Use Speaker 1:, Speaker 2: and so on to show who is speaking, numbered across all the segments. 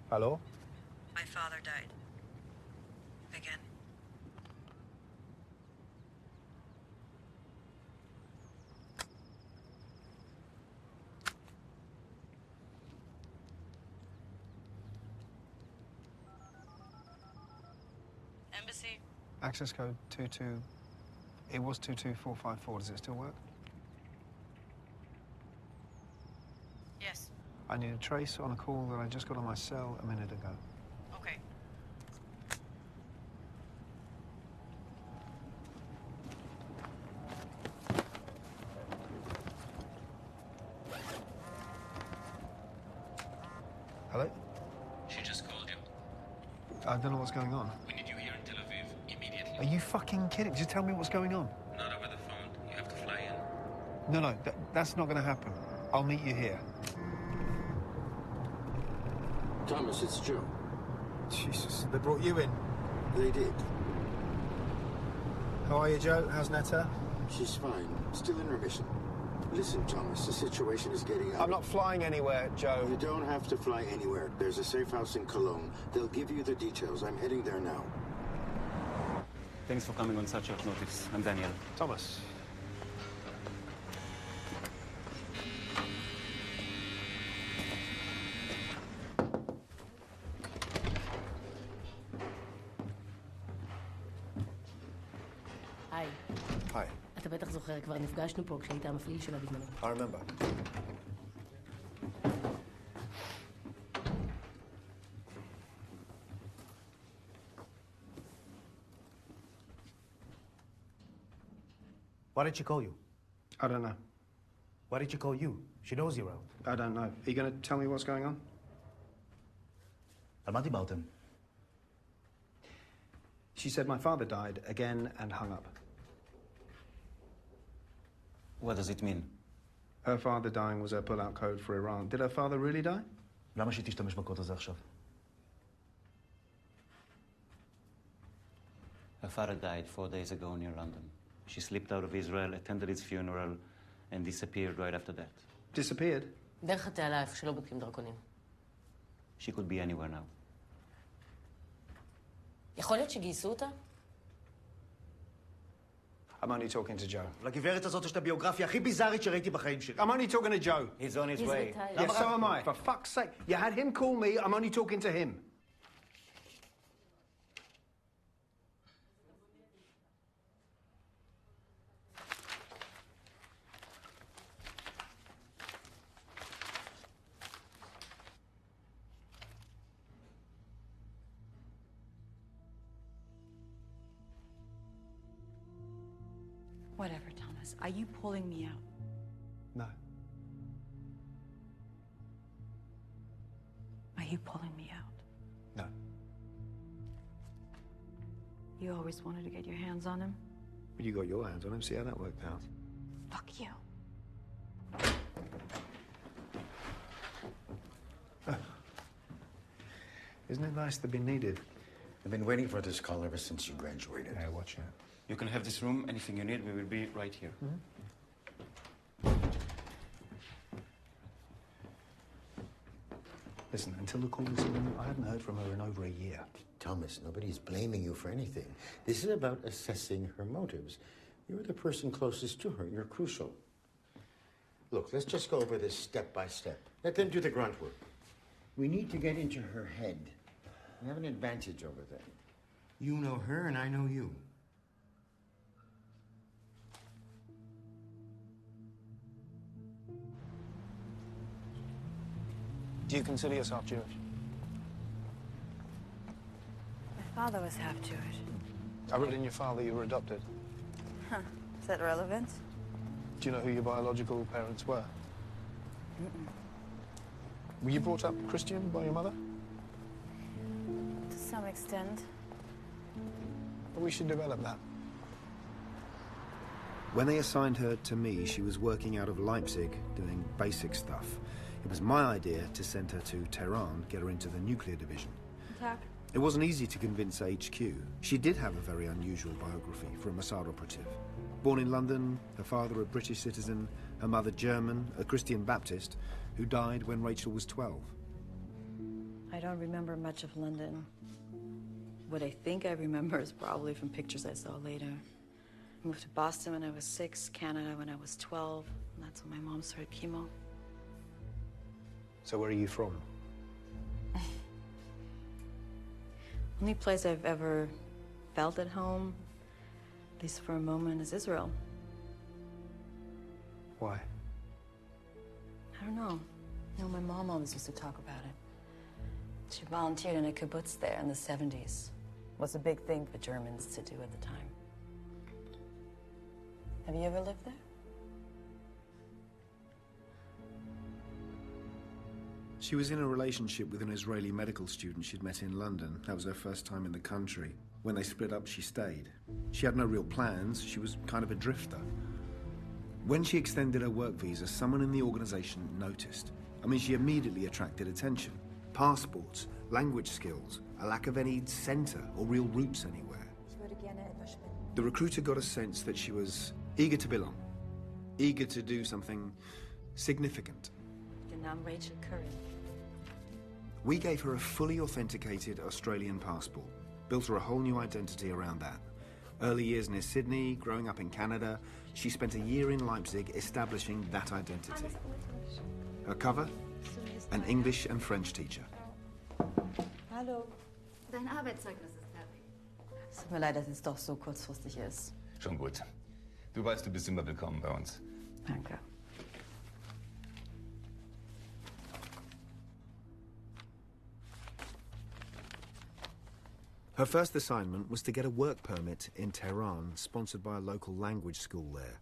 Speaker 1: Hello?
Speaker 2: My father died. Again. Embassy.
Speaker 1: Access code 22... It was 22454. Does it still work?
Speaker 2: Yes.
Speaker 1: I need a trace on a call that I just got on my cell a minute ago.
Speaker 2: Okay.
Speaker 1: Hello?
Speaker 3: She just called you.
Speaker 1: I don't know what's going on.
Speaker 3: We need you here in Tel Aviv immediately.
Speaker 1: Are you fucking kidding? Just tell me what's going on.
Speaker 3: Not over the phone. You have to fly in.
Speaker 1: No, that's not going to happen. I'll meet you here.
Speaker 4: Thomas, it's Joe.
Speaker 1: Jesus, they brought you in.
Speaker 4: They did.
Speaker 1: How are you, Joe? How's Netta?
Speaker 4: She's fine. Still in remission. Listen, Thomas, the situation is getting out.
Speaker 1: I'm not flying anywhere, Joe.
Speaker 4: You don't have to fly anywhere. There's a safe house in Cologne. They'll give you the details. I'm heading there now.
Speaker 3: Thanks for coming on such short notice. I'm Daniel.
Speaker 1: Thomas.
Speaker 5: היי.
Speaker 1: Hi.
Speaker 5: אתה בטח זוכר, כבר נפגשנו פה כשהיית המפעיל שלה בזמנו.
Speaker 1: I remember.
Speaker 6: Why did she call you?
Speaker 1: I don't know.
Speaker 6: Why did she call you? She knows you're out.
Speaker 1: I don't know. Are you going to tell me what's going on?
Speaker 6: על מה דיברתם?
Speaker 1: She said my father died again and hung up.
Speaker 3: What does it mean?
Speaker 1: Her father dying was her pull-out code for Iran. Did her father really die?
Speaker 6: למה שהיא תשתמש בקוד הזה עכשיו?
Speaker 3: Her father died 4 days ago near London. She slipped out of Israel, attended his funeral, and disappeared right after that.
Speaker 1: Disappeared?
Speaker 5: דרך התעלה, איפה שלא בודקים דרכונים.
Speaker 3: She could be anywhere now.
Speaker 5: יכול להיות שגייסו אותה?
Speaker 1: I'm only talking to Joe.
Speaker 6: לגברת הזאת יש את הביוגרפיה הכי ביזארית שראיתי בחיים שלי.
Speaker 1: I'm only talking to Joe.
Speaker 3: He's on his
Speaker 5: He's
Speaker 3: way.
Speaker 5: retired.
Speaker 1: Yes, so am I. For fuck's sake. You had him call me. I'm only talking to him.
Speaker 2: Whatever, Thomas. Are you pulling me out?
Speaker 1: No.
Speaker 2: Are you pulling me out?
Speaker 1: No.
Speaker 2: You always wanted to get your hands on him?
Speaker 1: You got your hands on him. See how that worked out.
Speaker 2: Fuck you.
Speaker 1: Isn't it nice to be needed?
Speaker 4: I've been waiting for this call ever since you graduated.
Speaker 1: Yeah, watch it.
Speaker 3: You can have this room. Anything you need, we will be right here.
Speaker 6: Listen, until the call this morning, I hadn't heard from her in over a year.
Speaker 4: Thomas, nobody's blaming you for anything. This is about assessing her motives. You're the person closest to her. You're crucial. Look, let's just go over this step by step. Let them do the grunt work. We need to get into her head. We have an advantage over them. You know her and I know you.
Speaker 1: Do you consider yourself Jewish?
Speaker 2: My father was half Jewish.
Speaker 1: I read in your file that you were adopted.
Speaker 2: Huh. Is that relevant?
Speaker 1: Do you know who your biological parents were? Were you brought up Christian by your mother?
Speaker 2: To some extent.
Speaker 1: Well, we should develop that. When they assigned her to me, she was working out of Leipzig, doing basic stuff. It was my idea to send her to Tehran, get her into the nuclear division.
Speaker 2: Attack.
Speaker 1: It wasn't easy to convince HQ. She did have a very unusual biography for a Mossad operative. Born in London, her father a British citizen, her mother German, a Christian Baptist, who died when Rachel was 12.
Speaker 2: I don't remember much of London. What I think I remember is probably from pictures I saw later. I moved to Boston when I was 6, Canada when I was 12, and that's when my mom started chemo.
Speaker 1: So where are you from?
Speaker 2: Only place I've ever felt at home, at least for a moment, is Israel.
Speaker 1: Why?
Speaker 2: I don't know. You know, my mom always used to talk about it. She volunteered in a kibbutz there in the 70s. It was a big thing for Germans to do at the time. Have you ever lived there?
Speaker 1: She was in a relationship with an Israeli medical student she'd met in London. That was her first time in the country. When they split up, she stayed. She had no real plans. She was kind of a drifter. When she extended her work visa, someone in the organization noticed. I mean, she immediately attracted attention. Passports, language skills, a lack of any center or real roots anywhere. The recruiter got a sense that she was eager to belong, eager to do something significant.
Speaker 2: I'm Rachel Curry.
Speaker 1: We gave her a fully authenticated Australian passport, built her a whole new identity around that. Early years near Sydney, growing up in Canada, she spent a year in Leipzig establishing that identity. Her cover? An English and French teacher.
Speaker 2: Hallo.
Speaker 7: Dein Arbeitszeugnis ist fertig.
Speaker 2: Es tut mir leid, dass es doch so kurzfristig ist.
Speaker 8: Schon gut. Du weißt, du bist immer willkommen bei uns.
Speaker 2: Danke.
Speaker 1: Her first assignment was to get a work permit in Tehran, sponsored by a local language school there.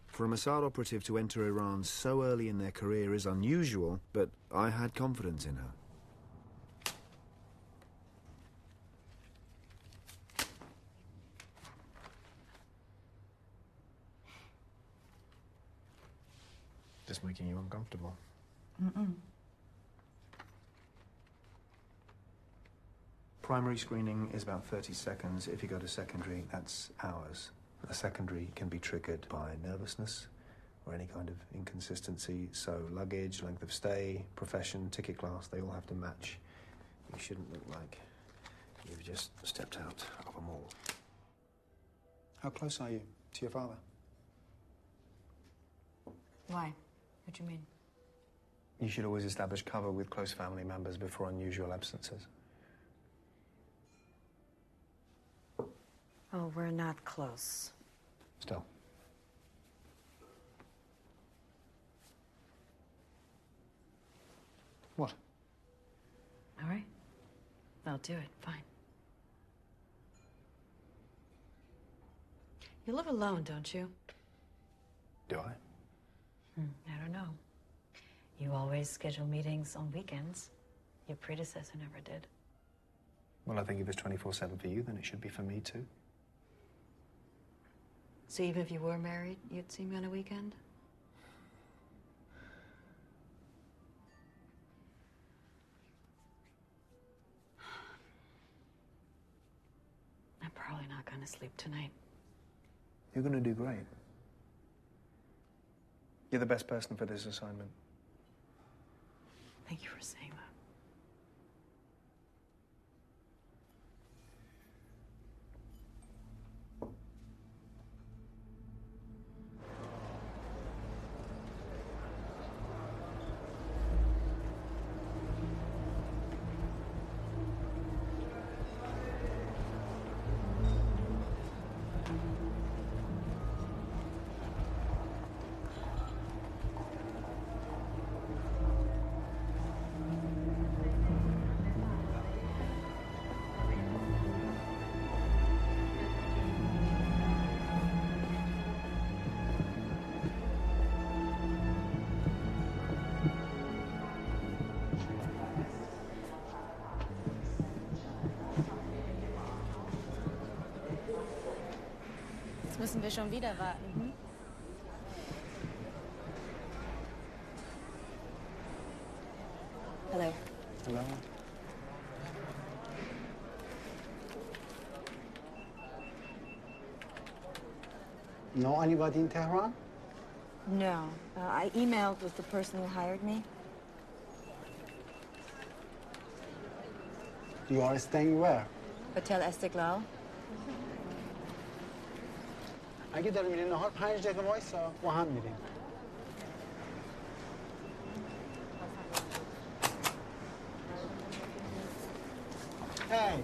Speaker 1: For a Mossad operative to enter Iran so early in their career is unusual, but I had confidence in her. Just making you uncomfortable. Primary screening is about 30 seconds. If you go to secondary, that's hours. A secondary can be triggered by nervousness or any kind of inconsistency. So luggage, length of stay, profession, ticket class, they all have to match. You shouldn't look like you've just stepped out of a mall. How close are you to your father?
Speaker 2: Why? What do you mean?
Speaker 1: You should always establish cover with close family members before unusual absences.
Speaker 2: Oh, we're not close.
Speaker 1: Still. What?
Speaker 2: All right. I'll do it. Fine. You live alone, don't you?
Speaker 1: Do I?
Speaker 2: I don't know. You always schedule meetings on weekends. Your predecessor never did.
Speaker 1: Well, I think if it's 24/7 for you, then it should be for me too.
Speaker 2: So even if you were married, you'd see me on a weekend? I'm probably not gonna sleep tonight.
Speaker 1: You're gonna do great. You're the best person for this assignment.
Speaker 2: Thank you for saying that.
Speaker 7: Jetzt müssen wir schon wieder warten.
Speaker 2: Hello.
Speaker 1: Hello?
Speaker 6: Know anybody in Tehran?
Speaker 2: No. I emailed with the person who hired me.
Speaker 6: You are staying where?
Speaker 2: Hotel Esteghlal.
Speaker 6: اگه داری میری نهار 5 دقیقه وایسا با هم میریم. Hey.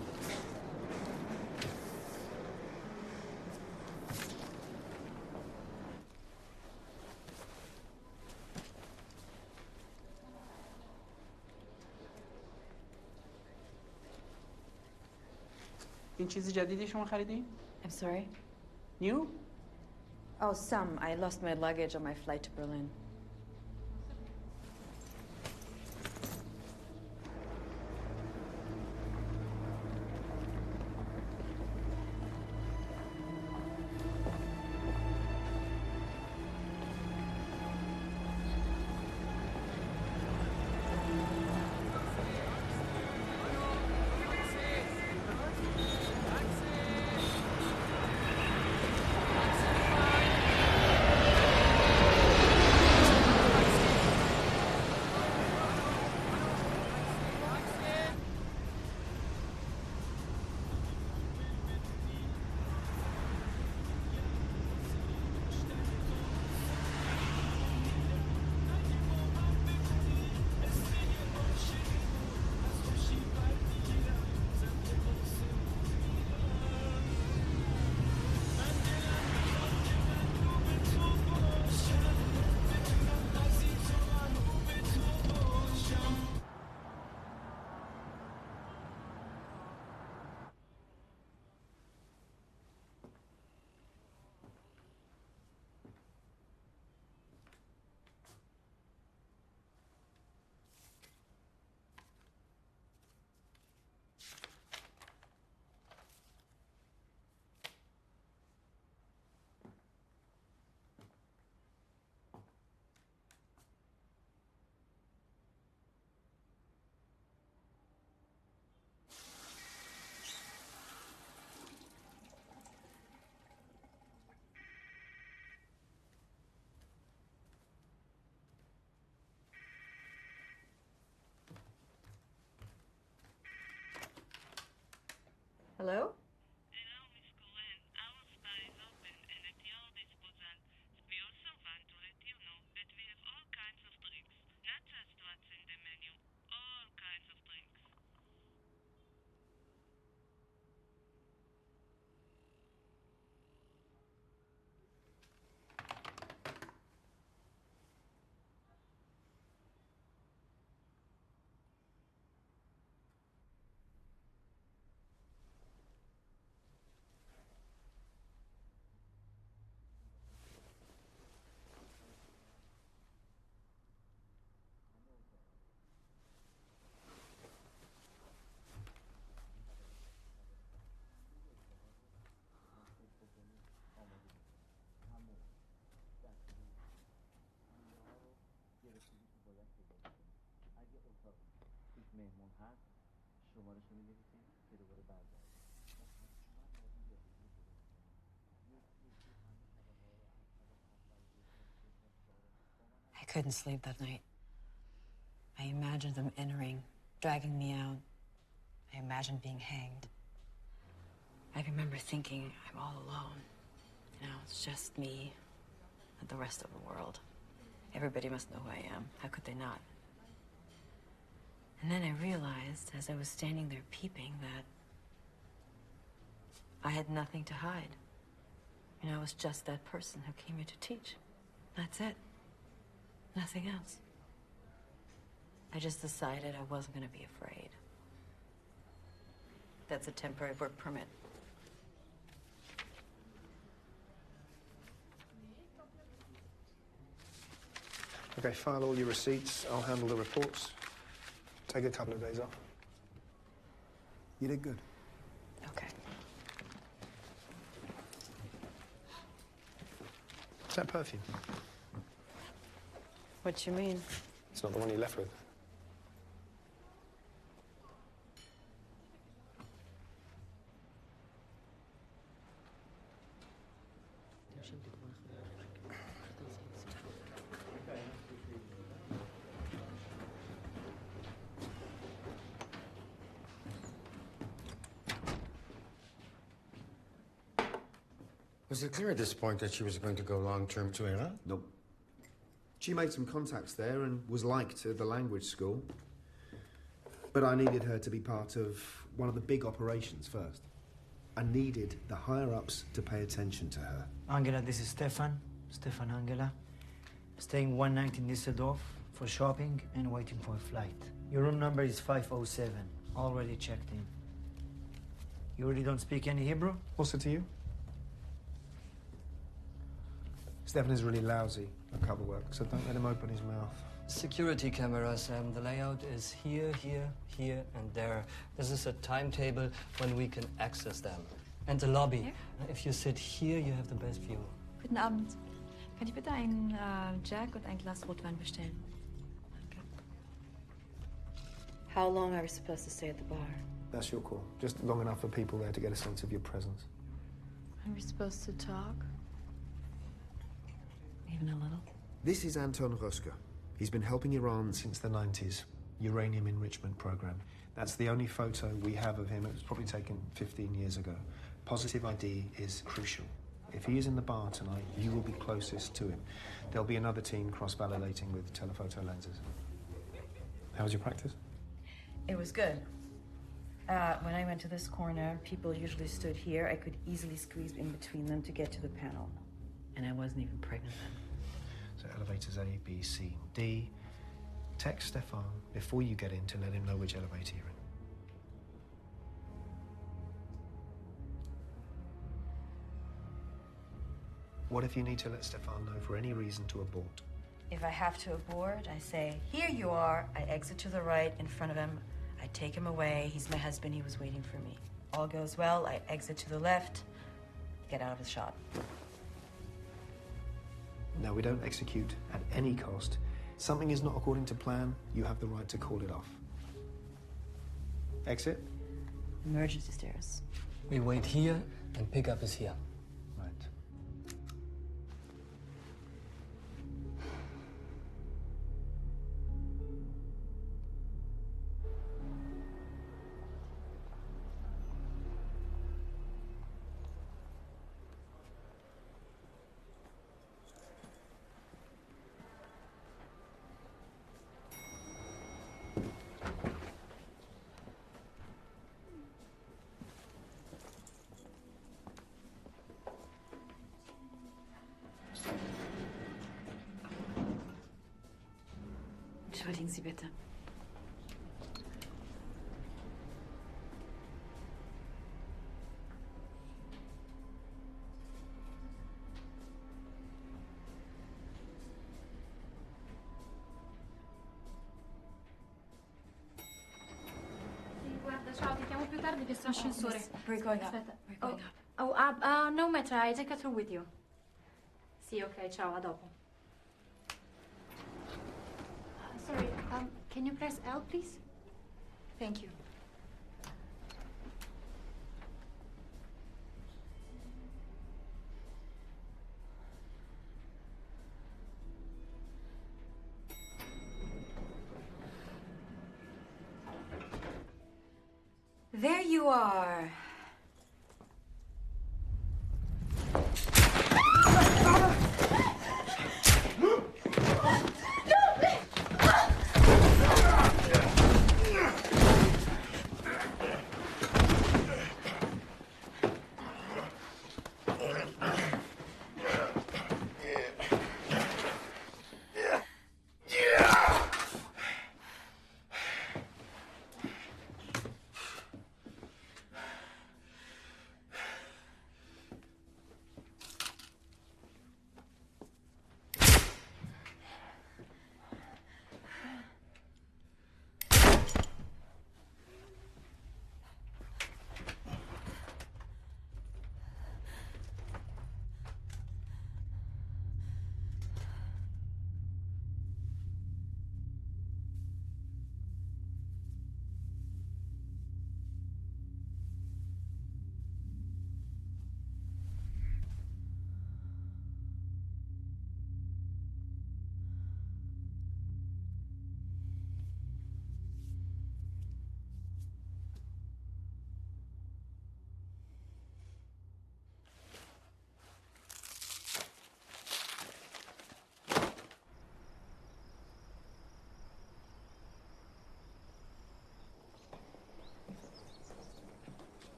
Speaker 9: این چیز جدیدی شما خریدین؟
Speaker 2: I'm sorry?
Speaker 9: New?
Speaker 2: Oh, some. I lost my luggage on my flight to Berlin. Hello?
Speaker 10: Hello, Miss Cohen. Our spa is open and at your disposal. We also want to let you know that we have all kinds of drinks, not just what's in the menu. All kinds of drinks.
Speaker 3: مهمون هست شمارش رو می‌نویسین که دوباره برگرد.
Speaker 2: I couldn't sleep that night. I imagined them entering, dragging me out. I imagined being hanged. I remember thinking, I'm all alone. You know, it's just me and the rest of the world. Everybody must know who I am. How could they not? And then I realized, as I was standing there peeping, that I had nothing to hide. You know, I was just that person who came here to teach. That's it. Nothing else. I just decided I wasn't going to be afraid. That's a temporary work permit.
Speaker 1: Okay, file all your receipts. I'll handle the reports. Take a couple of days off. You did good.
Speaker 2: Okay.
Speaker 1: What's that perfume?
Speaker 2: What you mean?
Speaker 1: It's not the one you left with.
Speaker 4: Was it clear at this point that she was going to go long-term to Iran?
Speaker 1: Nope. She made some contacts there and was liked at the language school. But I needed her to be part of one of the big operations first. I needed the higher-ups to pay attention to her.
Speaker 11: Angela, this is Stefan. Stefan Angela. Staying one night in Düsseldorf for shopping and waiting for a flight. Your room number is 507. Already checked in. You really don't speak any Hebrew?
Speaker 1: What's it to you? Stefan is really lousy at cover work, so don't let him open his mouth.
Speaker 12: Security cameras. The layout is here, here, here, and there. This is a timetable when we can access them. And the lobby.
Speaker 2: Here?
Speaker 12: If you sit here, you have the best view.
Speaker 2: Guten Abend. Kann ich bitte einen Jack und ein Glas Rotwein bestellen? Danke. How long are we supposed to stay at the bar?
Speaker 1: That's your call. Just long enough for people there to get a sense of your presence.
Speaker 2: Are we supposed to talk? Even a little?
Speaker 1: This is Anton Roska. He's been helping Iran since the 90s. Uranium enrichment program. That's the only photo we have of him. It was probably taken 15 years ago. Positive ID is crucial. If he is in the bar tonight, you will be closest to him. There'll be another team cross-validating with telephoto lenses. How was your practice?
Speaker 2: It was good. When I went to this corner, people usually stood here. I could easily squeeze in between them to get to the panel. And I wasn't even pregnant then.
Speaker 1: So elevators A, B, C, D. Text Stefan before you get in to let him know which elevator you're in. What if you need to let Stefan know for any reason to abort?
Speaker 2: If I have to abort, I say, here you are. I exit to the right in front of him. I take him away. He's my husband. He was waiting for me. All goes well. I exit to the left. Get out of his shot.
Speaker 1: No, we don't execute at any cost. Something is not according to plan, you have the right to call it off. Exit?
Speaker 2: Emergency stairs.
Speaker 12: We wait here and pick up is here.
Speaker 1: Right.
Speaker 2: Entschuldigen Sie bitte.
Speaker 7: Guarda, ciao, ti chiamo più tardi che sto in ascensore.
Speaker 2: We're going up.
Speaker 7: Aspetta.
Speaker 2: We're going up.
Speaker 7: No matter, I take a tour with you. Sì, ok, ciao, a dopo. Sorry, can you press L, please? Thank you.
Speaker 2: There you are.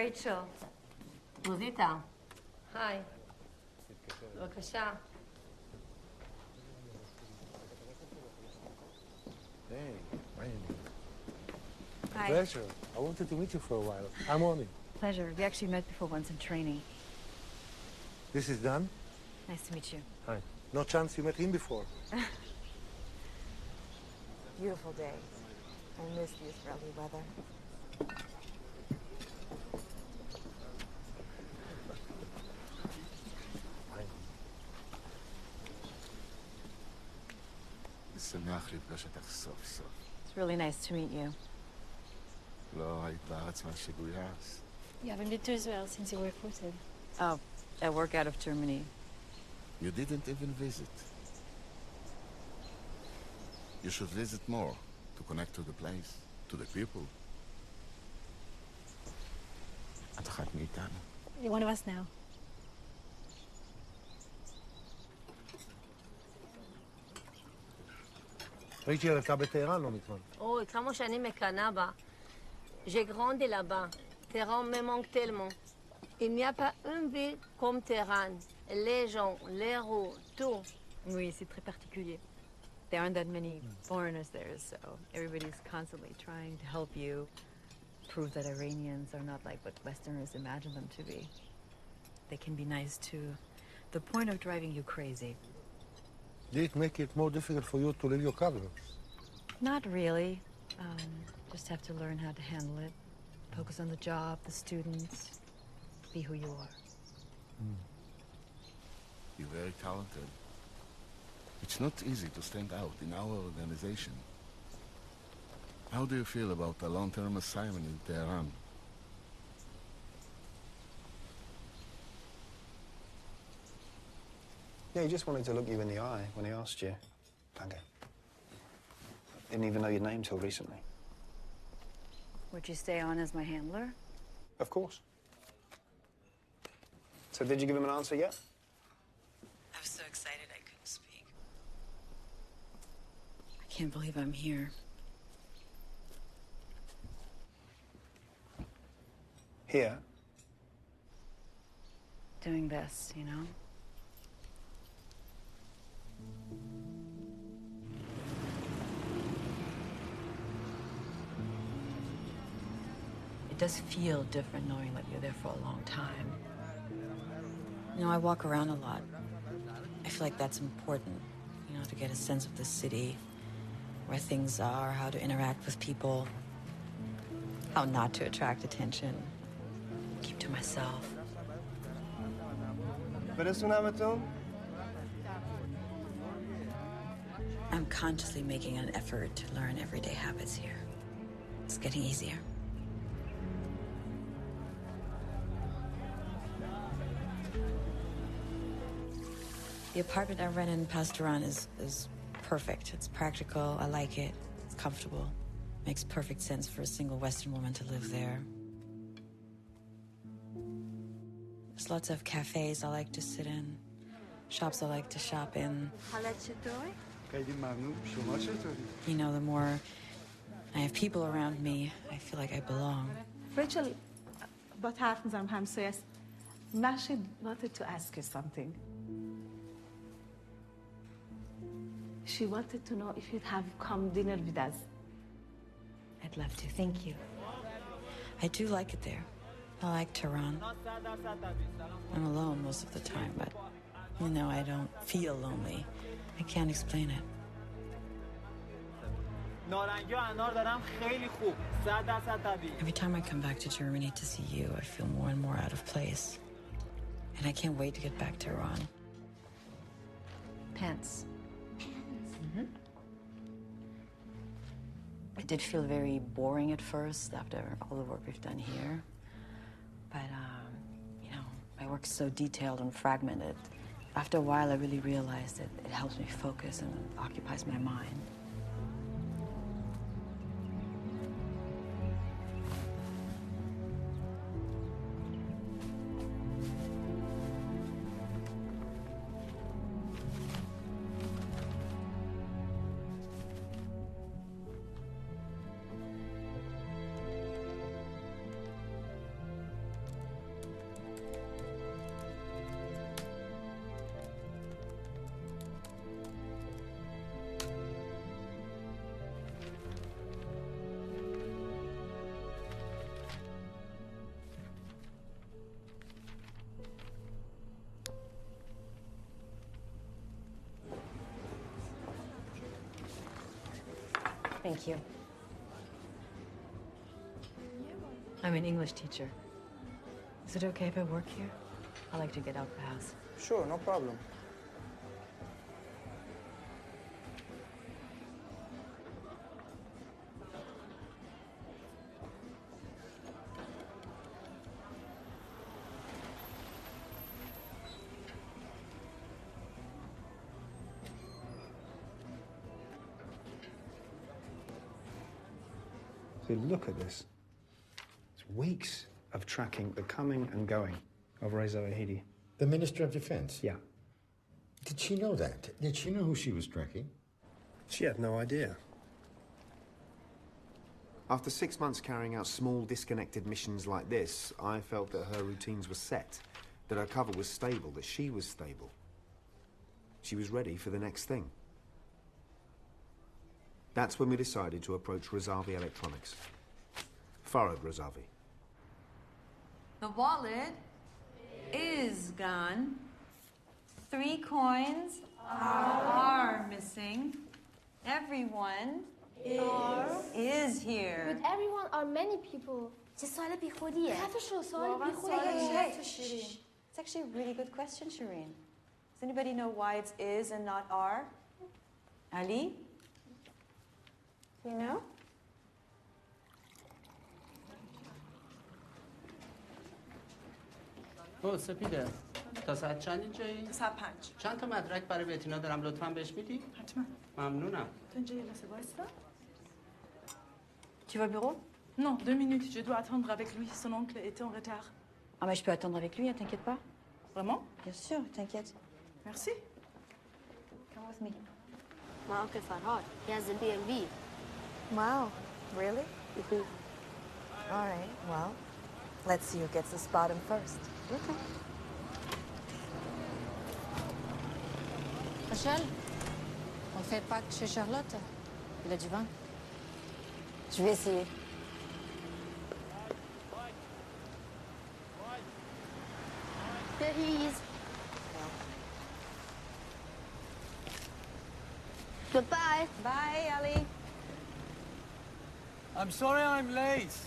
Speaker 5: רייצ'ל. מוזיטה. היי. בבקשה.
Speaker 13: Hey, Randy.
Speaker 2: Hi.
Speaker 13: Pleasure. I wanted to meet you for a while. I'm on it.
Speaker 2: Pleasure. We actually met before once in training.
Speaker 13: This is Dan.
Speaker 2: Nice to meet you.
Speaker 13: Hi. No chance you met him before.
Speaker 2: Beautiful day. I miss the Israeli weather.
Speaker 14: שמח לפגוש אותך סוף סוף.
Speaker 2: It's really nice to meet you.
Speaker 14: לא היית בארץ מאז שגויסת.
Speaker 7: You haven't been to Israel since you were recruited.
Speaker 2: Oh, I work out of Germany.
Speaker 14: You didn't even visit. You should visit more to connect to the place, to the people. את אחת מאיתנו.
Speaker 7: You're one of us now.
Speaker 13: ראיתי אותה בטהרן לא מזמן.
Speaker 5: אוי, כמה שאני מקנאה בה. J'ai grandi là-bas. Téhéran me manque tellement. Il n'y a pas une ville comme Téhéran. Les gens, les rues, tout.
Speaker 2: Oui, c'est très particulier. There aren't that many foreigners there, so everybody's constantly trying to help you prove that Iranians are not like what Westerners imagine them to be. They can be nice to the point of driving you crazy.
Speaker 13: Did it make it more difficult for you to leave your career?
Speaker 2: Not really. Just have to learn how to handle it. Focus on the job, the students, be who you are.
Speaker 14: You're very talented. It's not easy to stand out in our organization. How do you feel about a long-term assignment in Tehran?
Speaker 1: Yeah, he just wanted to look you in the eye when he asked you. Danke. Didn't even know your name till recently.
Speaker 2: Would you stay on as my handler?
Speaker 1: Of course. So did you give him an answer yet?
Speaker 2: I was so excited I couldn't speak. I can't believe I'm here.
Speaker 1: Here?
Speaker 2: Doing this, you know? It does feel different knowing that you're there for a long time. You know, I walk around a lot. I feel like that's important, you know, to get a sense of the city, where things are, how to interact with people, how not to attract attention, keep to myself. I'm consciously making an effort to learn everyday habits here. It's getting easier. The apartment I rent in Pastoran is perfect. It's practical, I like it, it's comfortable. Makes perfect sense for a single Western woman to live there. There's lots of cafes I like to sit in, shops I like to shop in. You know, the more I have people around me, I feel like I belong.
Speaker 15: Rachel, با حرف میزنم همسایه است. Rashid wanted to ask you something. She wanted to know if you'd have come dinner with us.
Speaker 2: I'd love to, thank you. I do like it there. I like Tehran. I'm alone most of the time, but, you know, I don't feel lonely. I can't explain it. Every time I come back to Germany to see you, I feel more and more out of place. And I can't wait to get back to Iran. Pants. It did feel very boring at first after all the work we've done here. But, you know, my work's so detailed and fragmented. After a while, I really realized that it helps me focus and occupies my mind. Thank you. I'm an English teacher. Is it okay if I work here? I like to get out the house.
Speaker 6: Sure, no problem.
Speaker 1: So look at this. It's weeks of tracking the coming and going of Reza Wahidi.
Speaker 4: The Minister of Defense?
Speaker 1: Yeah.
Speaker 4: Did she know that? Did she know who she was tracking?
Speaker 1: She had no idea. After 6 months carrying out small, disconnected missions like this, I felt that her routines were set, that her cover was stable, that she was stable. She was ready for the next thing. That's when we decided to approach Razavi Electronics. Farhad Razavi.
Speaker 16: The wallet is gone. 3 coins are missing. Everyone is here.
Speaker 17: With everyone are many people. چه سوال بیخودیه. حرفشو سوال بیخودیه.
Speaker 2: It's actually a really good question, Shireen. Does anybody know why it's is and not are? Ali? You know?
Speaker 9: اوه سپیده تا ساعت چند اینجایی؟
Speaker 15: ساعت 5.
Speaker 9: چند تا مدرک برای بتینا دارم لطفاً بهش میدی؟
Speaker 15: حتما.
Speaker 9: ممنونم.
Speaker 15: تو اینجا یه لحظه وایسا.
Speaker 2: Tu vas au bureau?
Speaker 15: Non, 2 minutes. Je dois attendre avec lui. Son oncle était en retard.
Speaker 2: Ah, mais je peux attendre avec lui, hein, t'inquiète pas.
Speaker 15: Vraiment?
Speaker 2: Bien sûr, t'inquiète.
Speaker 15: Merci.
Speaker 2: Come with me.
Speaker 17: My uncle Farhad, he has a B&B.
Speaker 18: Wow, really? All right, well, let's see who gets to spot him first.
Speaker 2: Okay.
Speaker 5: Rachel, on fait pas que chez Charlotte. Il a du vin.
Speaker 2: Je vais essayer.
Speaker 17: There he is. Goodbye.
Speaker 2: Bye, Ali.
Speaker 19: I'm sorry I'm late.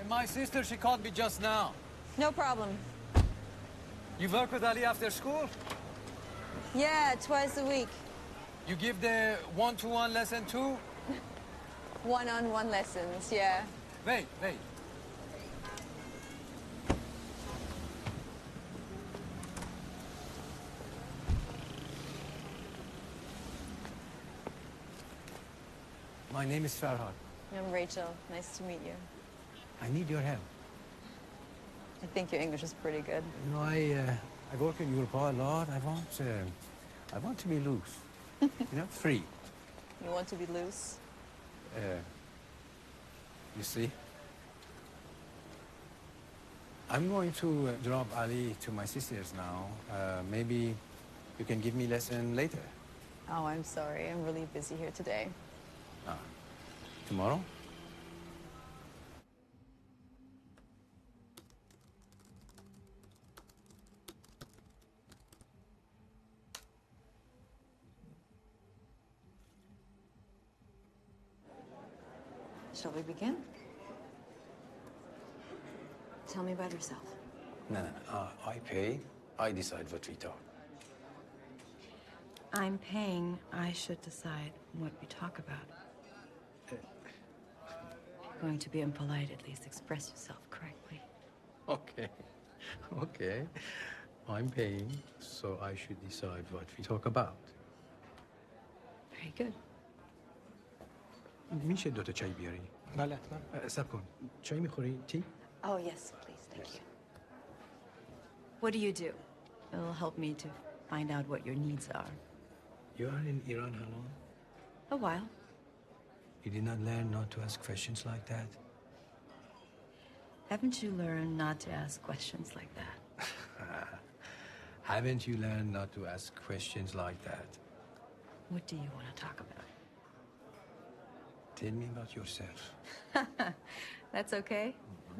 Speaker 19: My sister, she called me just now.
Speaker 2: No problem.
Speaker 19: You work with Ali after school?
Speaker 2: Yeah, twice a week.
Speaker 19: You give the one-to-one lesson too?
Speaker 2: One-on-one lessons, yeah.
Speaker 19: Wait. My name is Farhad.
Speaker 2: I'm Rachel. Nice to meet you.
Speaker 19: I need your help.
Speaker 2: I think your English is pretty good.
Speaker 19: You know, I work in Europe a lot. I want to be loose. You know, free.
Speaker 2: You want to be loose?
Speaker 19: You see? I'm going to drop Ali to my sisters now. Maybe you can give me lesson later.
Speaker 2: Oh, I'm sorry. I'm really busy here today.
Speaker 19: Tomorrow?
Speaker 2: Shall we begin? Tell me about yourself.
Speaker 19: No. I pay. I decide what we talk.
Speaker 2: I'm paying. I should decide what we talk about. Going to be impolite, at least express yourself correctly.
Speaker 19: Okay. I'm paying, so I should decide what we talk about.
Speaker 2: Very good.
Speaker 19: میشه 2 تا چای بیاری؟
Speaker 6: بله حتما.
Speaker 19: صبر کن. چای میخوری؟ تی؟
Speaker 2: Oh, yes, please. Thank you. What do you do? It'll help me to find out what your needs are.
Speaker 19: You are in Iran how long?
Speaker 2: A while.
Speaker 19: You did not learn not to ask questions like that?
Speaker 2: Haven't you learned not to ask questions like that?
Speaker 19: Haven't you learned not to ask questions like that?
Speaker 2: What do you want to talk about?
Speaker 19: Tell me about yourself.
Speaker 2: That's okay?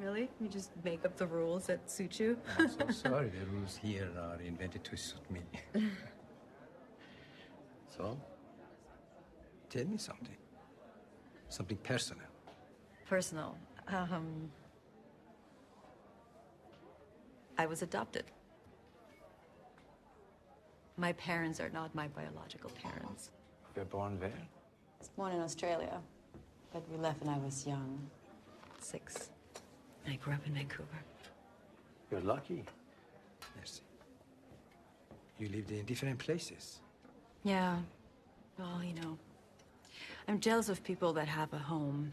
Speaker 2: Really? You just make up the rules that suit you?
Speaker 19: I'm so sorry. The rules here are invented to suit me. So, tell me something. Something personal.
Speaker 2: Personal. I was adopted. My parents are not my biological parents.
Speaker 19: You were born where?
Speaker 2: I was born in Australia, but we left when I was young, 6. I grew up in Vancouver.
Speaker 19: You're lucky. Merci. You lived in different places.
Speaker 2: Yeah. Well, you know, I'm jealous of people that have a home,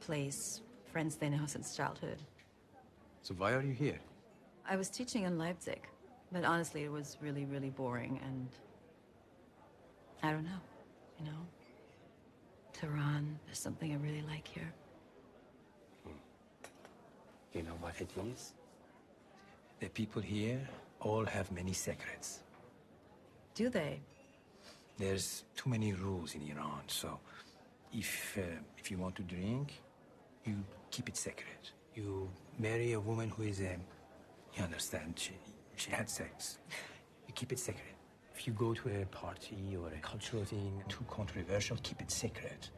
Speaker 2: place, friends they know since childhood.
Speaker 19: So why are you here?
Speaker 2: I was teaching in Leipzig, but honestly, it was really, really boring, and I don't know, you know? Tehran, there's something I really like here.
Speaker 19: You know what it is? The people here all have many secrets.
Speaker 2: Do they?
Speaker 19: There's too many rules in Iran, so if you want to drink, you keep it secret. You marry a woman who is you understand, she had sex. You keep it secret. If you go to a party or a cultural thing too controversial, keep it secret.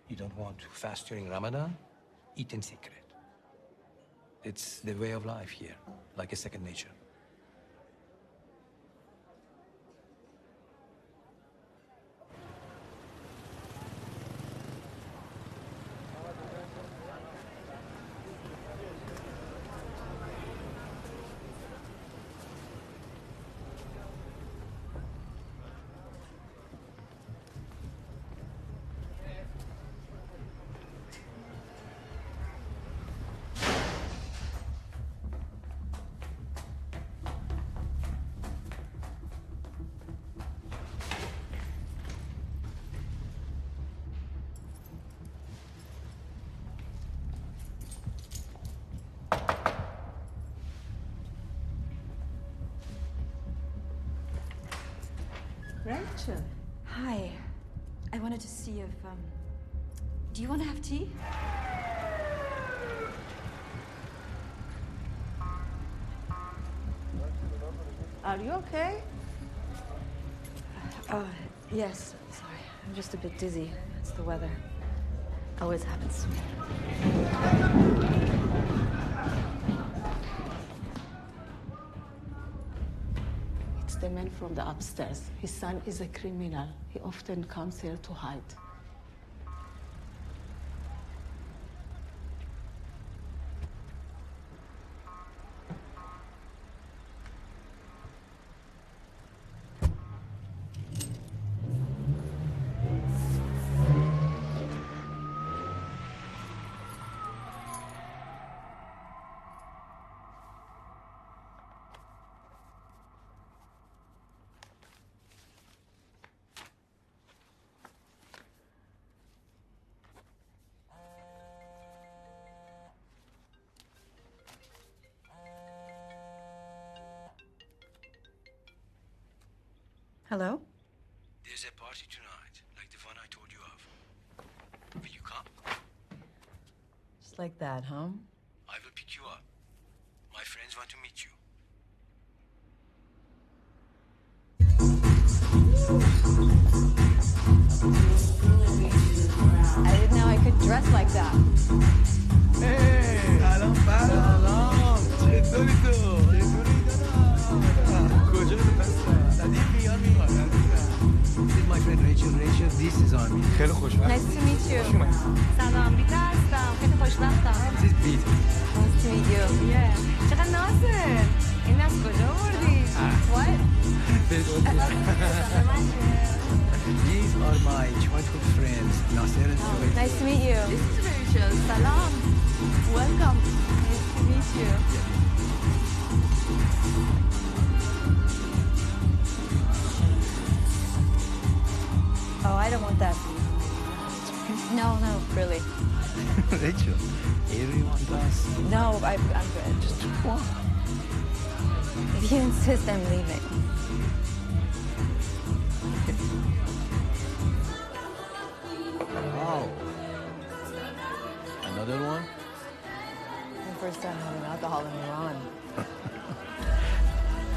Speaker 19: You don't want to fast during Ramadan, eat in secret. It's the way of life here, like a second nature.
Speaker 15: Rachel.
Speaker 2: Hi. I wanted to see if, do you want to have tea?
Speaker 15: Are you okay?
Speaker 2: Yes. Sorry. I'm just a bit dizzy. It's the weather. Always happens to me.
Speaker 15: It's the man from the upstairs. His son is a criminal. He often comes here to hide.
Speaker 2: Hello?
Speaker 19: There's a party tonight, like the one I told you of. Will you come?
Speaker 2: Just like that, huh?
Speaker 19: I will pick you up. My friends want to meet you.
Speaker 2: I didn't know I could dress like that.
Speaker 19: Hey, سلام سلام چطوری تو؟ کجا پس؟ خیال می‌کنم. This is my friend Rachel. Rachel, this is Armin. خیلی خوشبختم.
Speaker 2: Nice to meet you.
Speaker 16: سلام بیتا هستم. خیلی خوشبختم.
Speaker 19: This is Beat.
Speaker 2: Nice to meet you.
Speaker 16: Yeah. چقدر نازه. این از کجا آوردی؟ What?
Speaker 19: These are my childhood friends, Nasser and Sohail.
Speaker 2: Nice to meet you.
Speaker 16: This is Rachel. Salam. Welcome.
Speaker 2: Nice to meet you. Oh, I don't want that. No, really.
Speaker 19: Rachel, everyone does.
Speaker 2: No, I'm good.
Speaker 19: Just one.
Speaker 2: If you insist, I'm leaving.
Speaker 19: Wow. Another one?
Speaker 2: My first time having alcohol in Iran.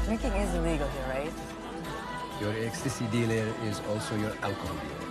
Speaker 2: Drinking is illegal here, right?
Speaker 19: Your ecstasy dealer is also your alcohol dealer.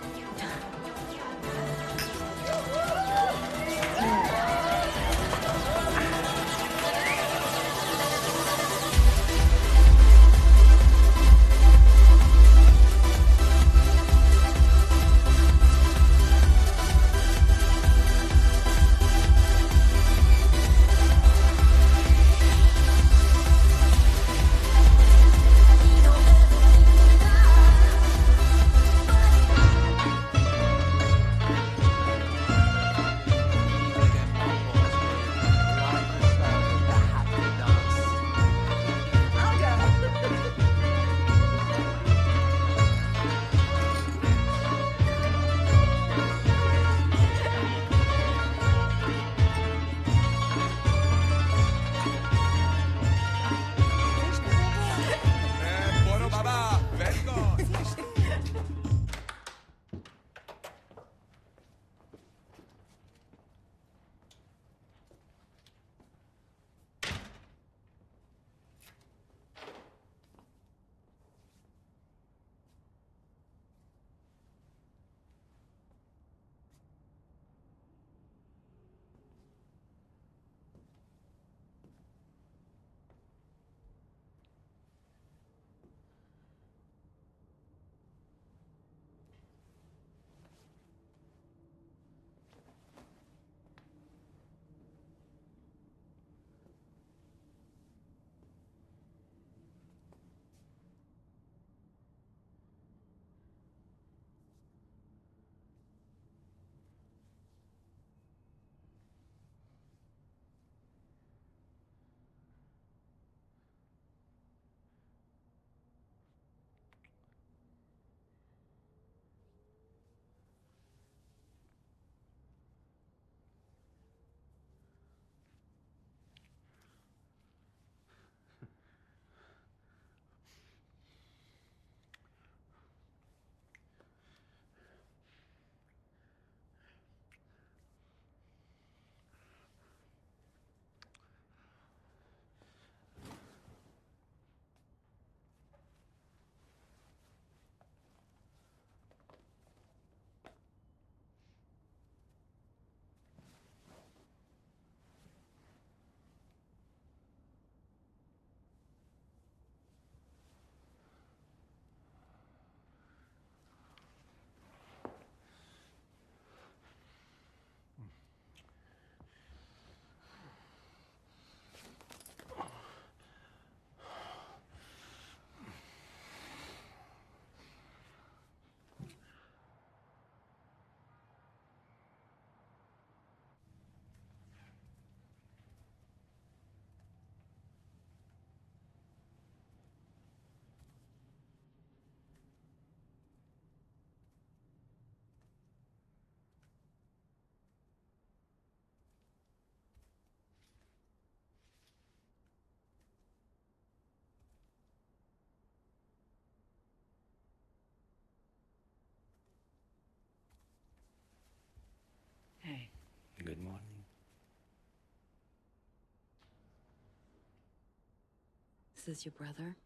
Speaker 2: this your brother?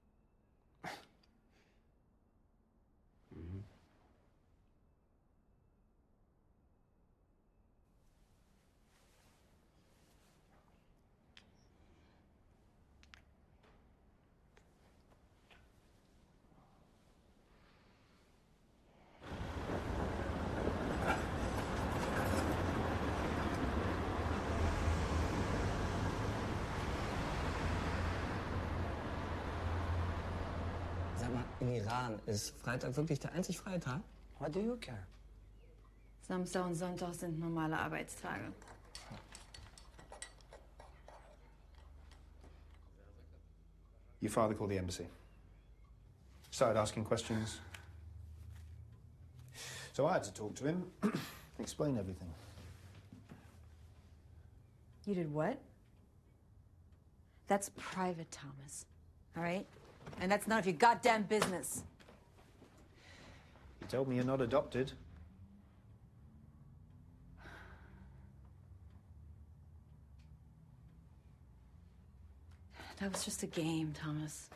Speaker 1: Mm-hmm.
Speaker 12: Sag mal, in Iran ist Freitag wirklich der einzig freie Tag?
Speaker 11: What do you care?
Speaker 2: Samstag und Sonntag sind normale Arbeitstage.
Speaker 1: Your father called the embassy. Started asking questions. So I had to talk to him, explain everything.
Speaker 2: You did what? That's private, Thomas. All right? And that's none of your goddamn business.
Speaker 1: He told me you're not adopted.
Speaker 2: That was just a game, Thomas.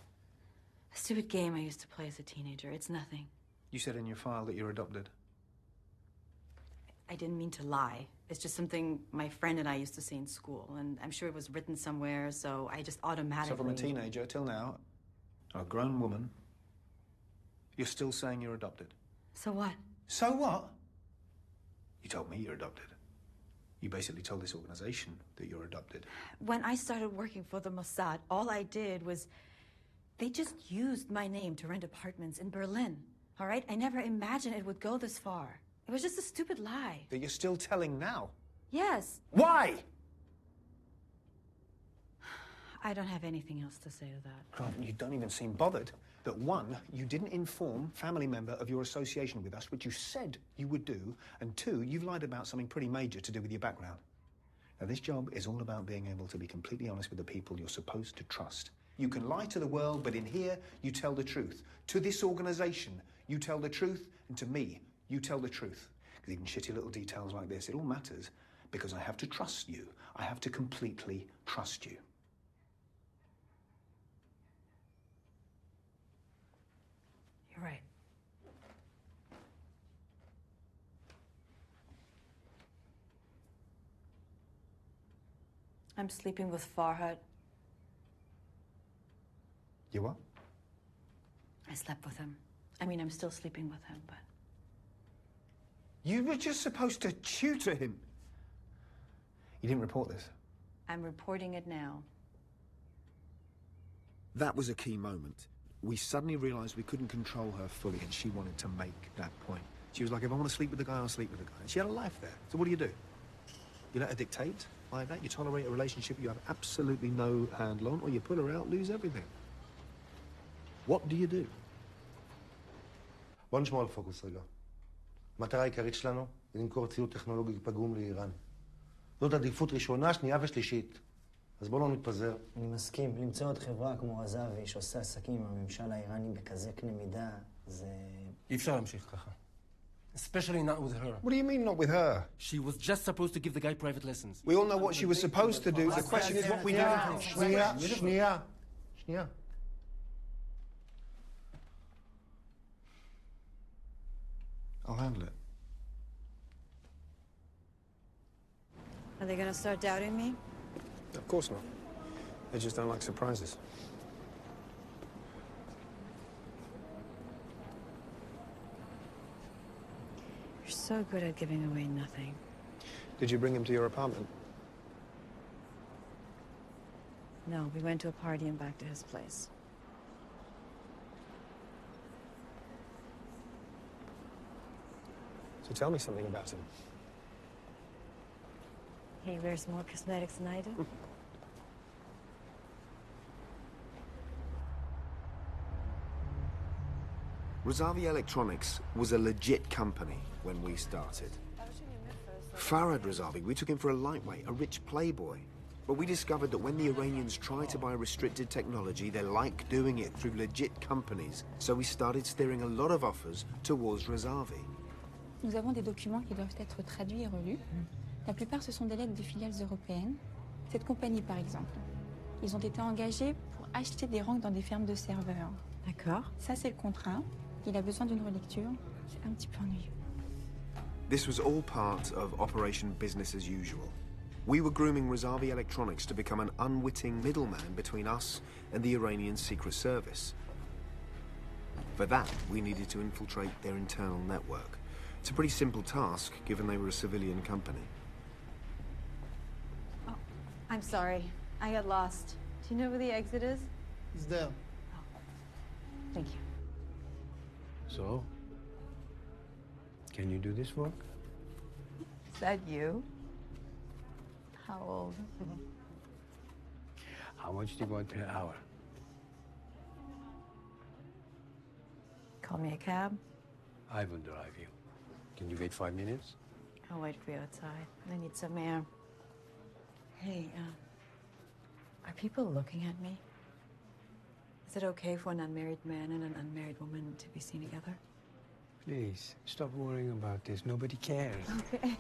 Speaker 2: A stupid game I used to play as a teenager. It's nothing.
Speaker 1: You said in your file that you're adopted.
Speaker 2: I didn't mean to lie. It's just something my friend and I used to say in school, and I'm sure it was written somewhere, so I just automatically...
Speaker 1: So from a teenager till now, a grown woman, you're still saying you're adopted.
Speaker 2: So what?
Speaker 1: So what? You told me you're adopted. You basically told this organization that you're adopted.
Speaker 2: When I started working for the Mossad, all I did was... They just used my name to rent apartments in Berlin, all right? I never imagined it would go this far. It was just a stupid lie.
Speaker 1: That you're still telling now?
Speaker 2: Yes.
Speaker 1: Why?
Speaker 2: I don't have anything else to say to that.
Speaker 1: God, you don't even seem bothered. That one, you didn't inform family member of your association with us, which you said you would do, and two, you've lied about something pretty major to do with your background. Now, this job is all about being able to be completely honest with the people you're supposed to trust. You can lie to the world, but in here, you tell the truth. To this organization, you tell the truth, and to me, you tell the truth. Because even shitty little details like this, it all matters, because I have to trust you. I have to completely trust you.
Speaker 2: You're right. I'm sleeping with Farhad.
Speaker 1: You what?
Speaker 2: I slept with him. I mean, I'm still sleeping with him, but...
Speaker 1: You were just supposed to tutor him. You didn't report this.
Speaker 2: I'm reporting it now.
Speaker 1: That was a key moment. We suddenly realized we couldn't control her fully, and she wanted to make that point. She was like, if I want to sleep with the guy, I'll sleep with the guy. And she had a life there. So what do? You let her dictate like that? You tolerate a relationship you have absolutely no handle on, or you pull her out, lose everything. What do you do?
Speaker 13: בוא נשמור על פוקוס רגע. המטרה העיקרית שלנו היא למכור ציוד טכנולוגי פגום לאיראן. זאת עדיפות ראשונה, שנייה ושלישית. אז בואו לא נתפזר.
Speaker 11: אני מסכים. למצוא עוד חברה כמו רזאבי שעושה עסקים עם הממשל האיראני בכזה קנה מידה, זה...
Speaker 20: אי אפשר להמשיך ככה. Especially not with her.
Speaker 1: What do you mean, not with her?
Speaker 20: She was just supposed to give the guy private lessons.
Speaker 1: We all know what she was supposed to do. The question is what we do.
Speaker 13: שנייה.
Speaker 1: I'll handle it.
Speaker 2: Are they gonna start doubting me?
Speaker 1: Of course not. They just don't like surprises.
Speaker 2: You're so good at giving away nothing.
Speaker 1: Did you bring him to your apartment?
Speaker 2: No, we went to a party and back to his place.
Speaker 1: So tell me something about him.
Speaker 2: He wears more cosmetics than I do.
Speaker 1: Razavi Electronics was a legit company when we started. Farhad Razavi, we took him for a lightweight, a rich playboy. But we discovered that when the Iranians try to buy restricted technology, they like doing it through legit companies. So we started steering a lot of offers towards Razavi.
Speaker 21: Nous avons des documents qui doivent être traduits et relus. La plupart, ce sont des lettres de filiales européennes. Cette compagnie, par exemple. Ils ont été engagés pour acheter des rangs dans des fermes de serveurs.
Speaker 2: D'accord.
Speaker 21: Ça, c'est le contrat. Il a besoin d'une relecture. C'est un petit peu ennuyeux.
Speaker 1: This was all part of Operation Business as Usual. We were grooming Razavi Electronics to become an unwitting middleman between us and the Iranian Secret Service. For that, we needed to infiltrate their internal network. It's a pretty simple task, given they were a civilian company.
Speaker 2: Oh, I'm sorry. I got lost. Do you know where the exit is?
Speaker 6: It's there.
Speaker 2: Thank you.
Speaker 19: So, can you do this work?
Speaker 21: Is that you? How old?
Speaker 19: How much do you want per hour?
Speaker 2: Call me a cab.
Speaker 19: I will drive you. Can you wait 5 minutes?
Speaker 2: I'll wait for you outside. I need some air. Hey, are people looking at me? Is it okay for an unmarried man and an unmarried woman to be seen together?
Speaker 19: Please, stop worrying about this. Nobody cares.
Speaker 2: Okay.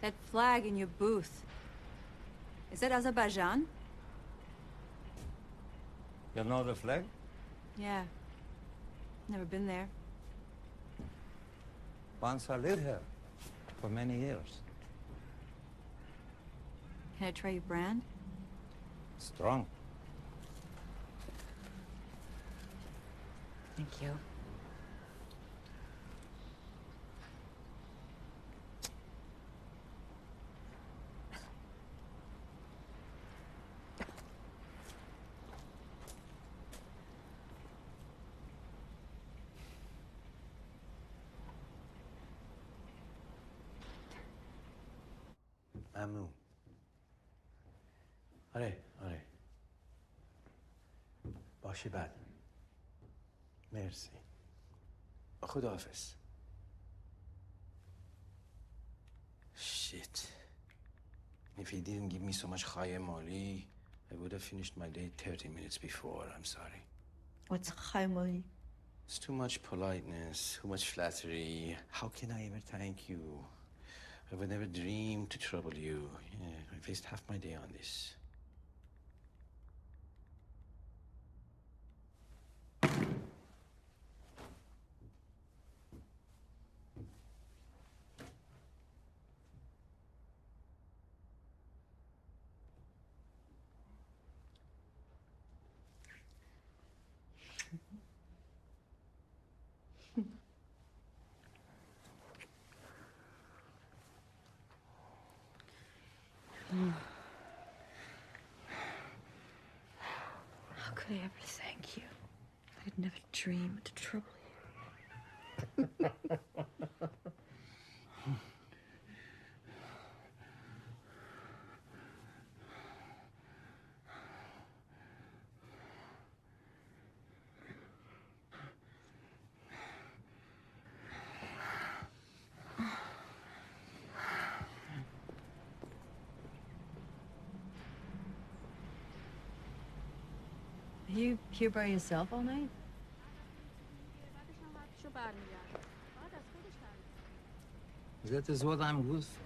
Speaker 2: That flag in your booth, is that Azerbaijan?
Speaker 12: You know the flag?
Speaker 2: Yeah. Never been there.
Speaker 12: Once I lived here for many years.
Speaker 2: Can I try your brand?
Speaker 12: Strong.
Speaker 2: Thank you.
Speaker 19: ممنون. آره. باشه بعد. مرسی. خداحافظ. Shit. If he didn't give me so much Chaye Moli, I would have finished my day 30 minutes before. I'm sorry.
Speaker 2: What's Chaye Moli?
Speaker 19: It's too much politeness, too much flattery. How can I ever thank you? I would never dream to trouble you. Yeah, I wasted half my day on this.
Speaker 2: How could I ever thank you? I'd never dream to trouble you. Are you here by yourself all night?
Speaker 12: That is what I'm good for.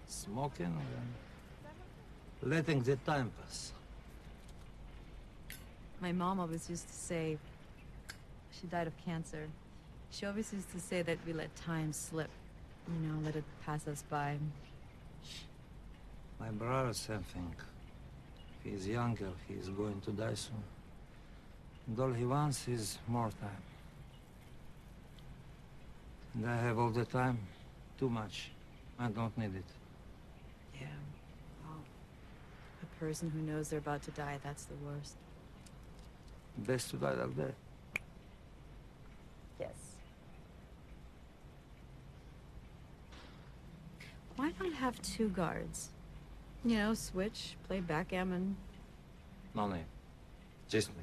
Speaker 12: Smoking and letting the time pass.
Speaker 2: My mom always used to say, she died of cancer. She always used to say that we let time slip, you know, let it pass us by.
Speaker 12: My brother, same thing. If he's younger, he's going to die soon. And all he wants is more time. And I have all the time. Too much. I don't need it.
Speaker 2: Yeah, well, a person who knows they're about to die, that's the worst.
Speaker 12: Best to die like that.
Speaker 2: Yes. Why not have two guards? You know, switch, play backgammon.
Speaker 12: No need. Just me.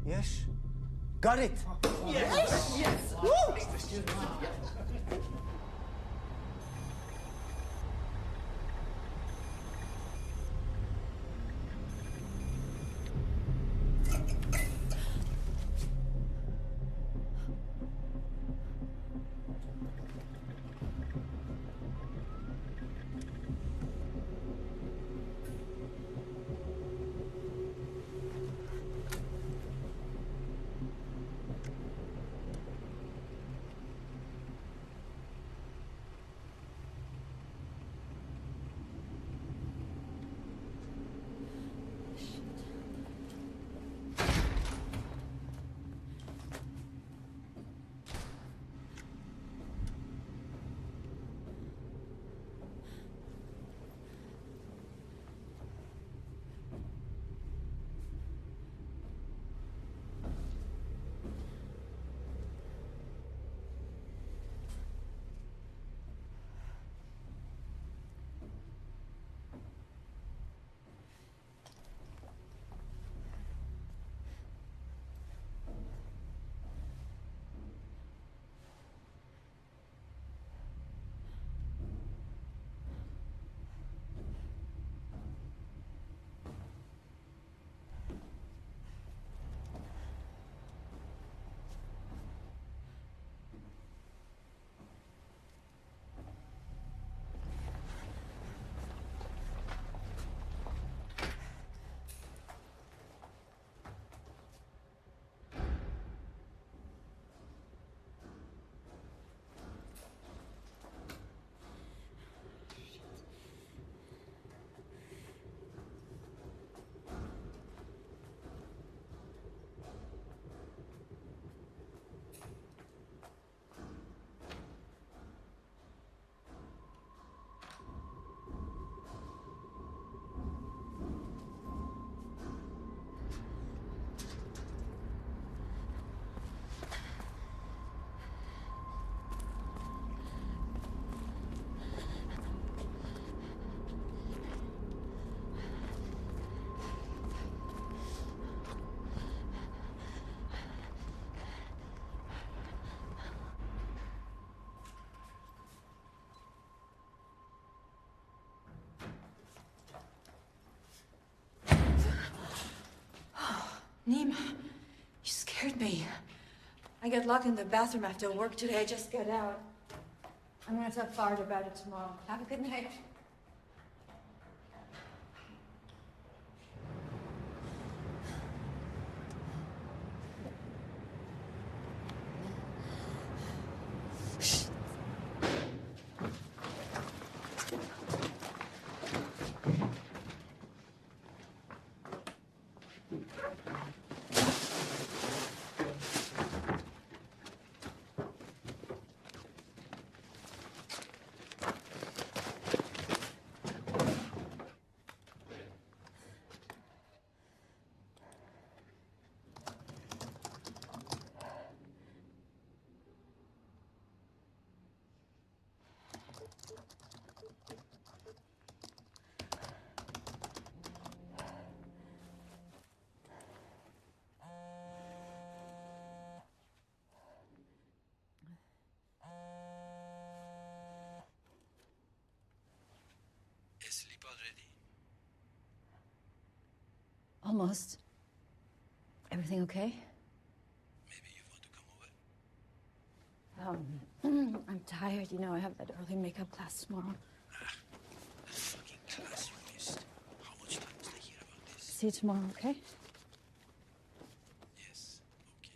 Speaker 11: Yes? Got it!
Speaker 16: Yes! Yes! Woo! Excuse me.
Speaker 2: Neem, you scared me. I got locked in the bathroom after work today. I just got out. I'm gonna tell Fard about it tomorrow. Have a good night.
Speaker 19: Asleep already?
Speaker 2: Almost. Everything okay?
Speaker 19: Maybe you want to come over?
Speaker 2: I'm tired. You know, I have that early makeup class tomorrow.
Speaker 19: That fucking class you missed. How much time was I hear about this?
Speaker 2: See you tomorrow, okay?
Speaker 19: Yes, okay.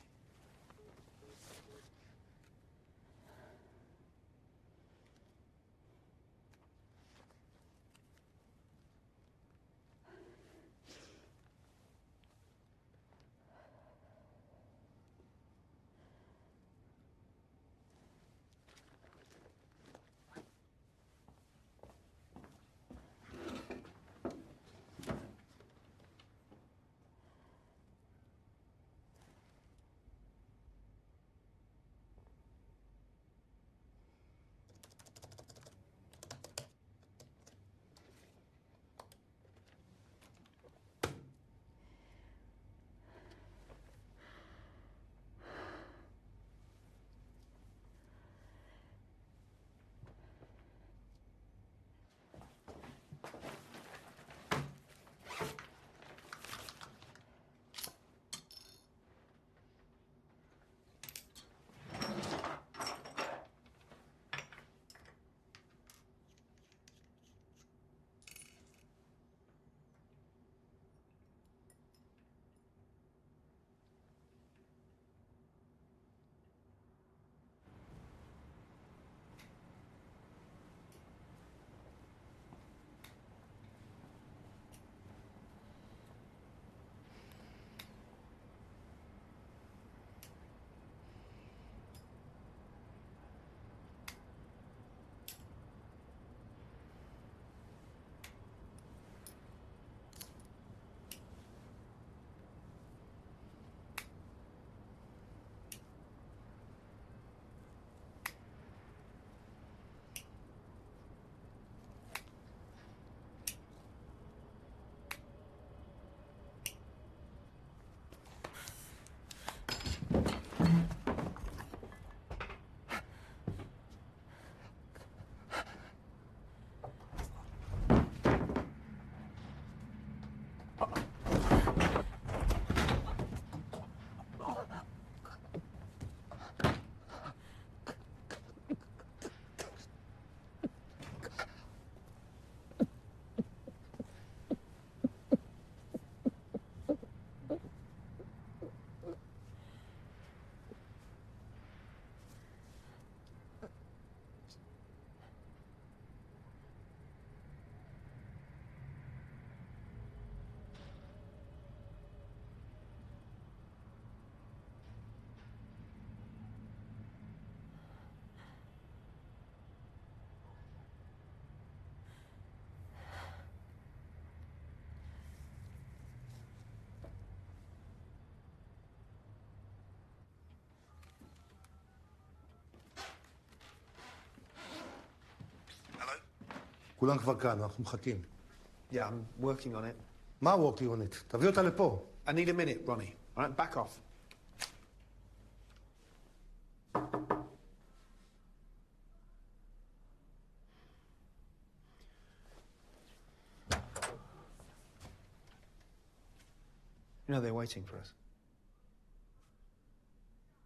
Speaker 13: כולם כבר כאן, אנחנו מחכים.
Speaker 1: Yeah, I'm working on it.
Speaker 13: מה working on it? תביא אותה לפה.
Speaker 1: I need a minute, Ronnie. All right, back off. You know they're waiting for us.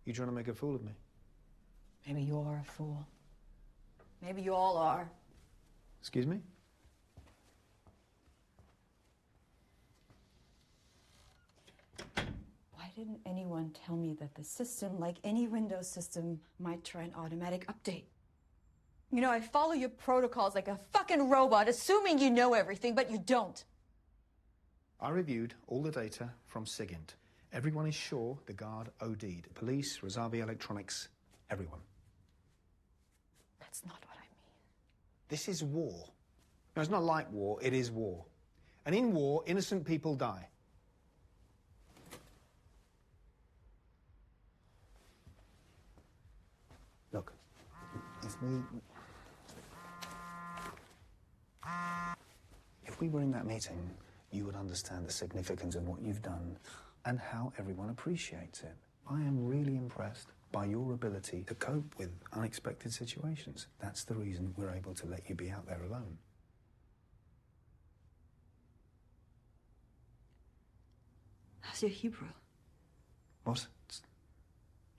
Speaker 1: You trying to make a fool of me?
Speaker 2: Maybe you are a fool. Maybe you all are.
Speaker 1: Excuse me?
Speaker 2: Why didn't anyone tell me that the system, like any Windows system, might try an automatic update? You know, I follow your protocols like a fucking robot, assuming you know everything, but you don't.
Speaker 1: I reviewed all the data from SIGINT. Everyone is sure the guard OD'd. Police, Razavi Electronics, everyone.
Speaker 2: That's not what I mean.
Speaker 1: This is war. No, it's not like war, it is war. And in war, innocent people die. Look, if we were in that meeting, you would understand the significance of what you've done and how everyone appreciates it. I am really impressed by your ability to cope with unexpected situations. That's the reason we're able to let you be out there alone.
Speaker 2: How's your Hebrew?
Speaker 1: What?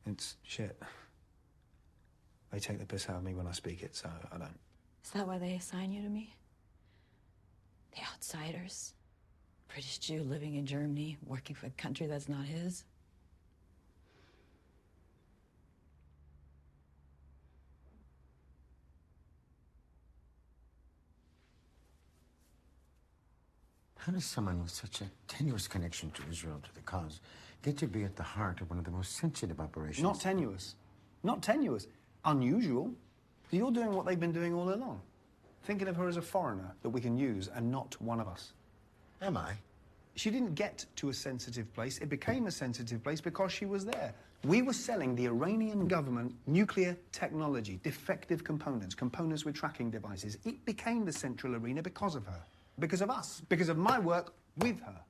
Speaker 1: It's shit. They take the piss out of me when I speak it, so I don't.
Speaker 2: Is that why they assign you to me? The outsiders? British Jew living in Germany, working for a country that's not his?
Speaker 4: How does someone with such a tenuous connection to Israel, to the cause, get to be at the heart of one of the most sensitive operations?
Speaker 1: Not tenuous. Not tenuous. Unusual. You're doing what they've been doing all along. Thinking of her as a foreigner that we can use and not one of us.
Speaker 4: Am I?
Speaker 1: She didn't get to a sensitive place. It became a sensitive place because she was there. We were selling the Iranian government nuclear technology, defective components, components with tracking devices. It became the central arena because of her. Because of us. Because of my work with her.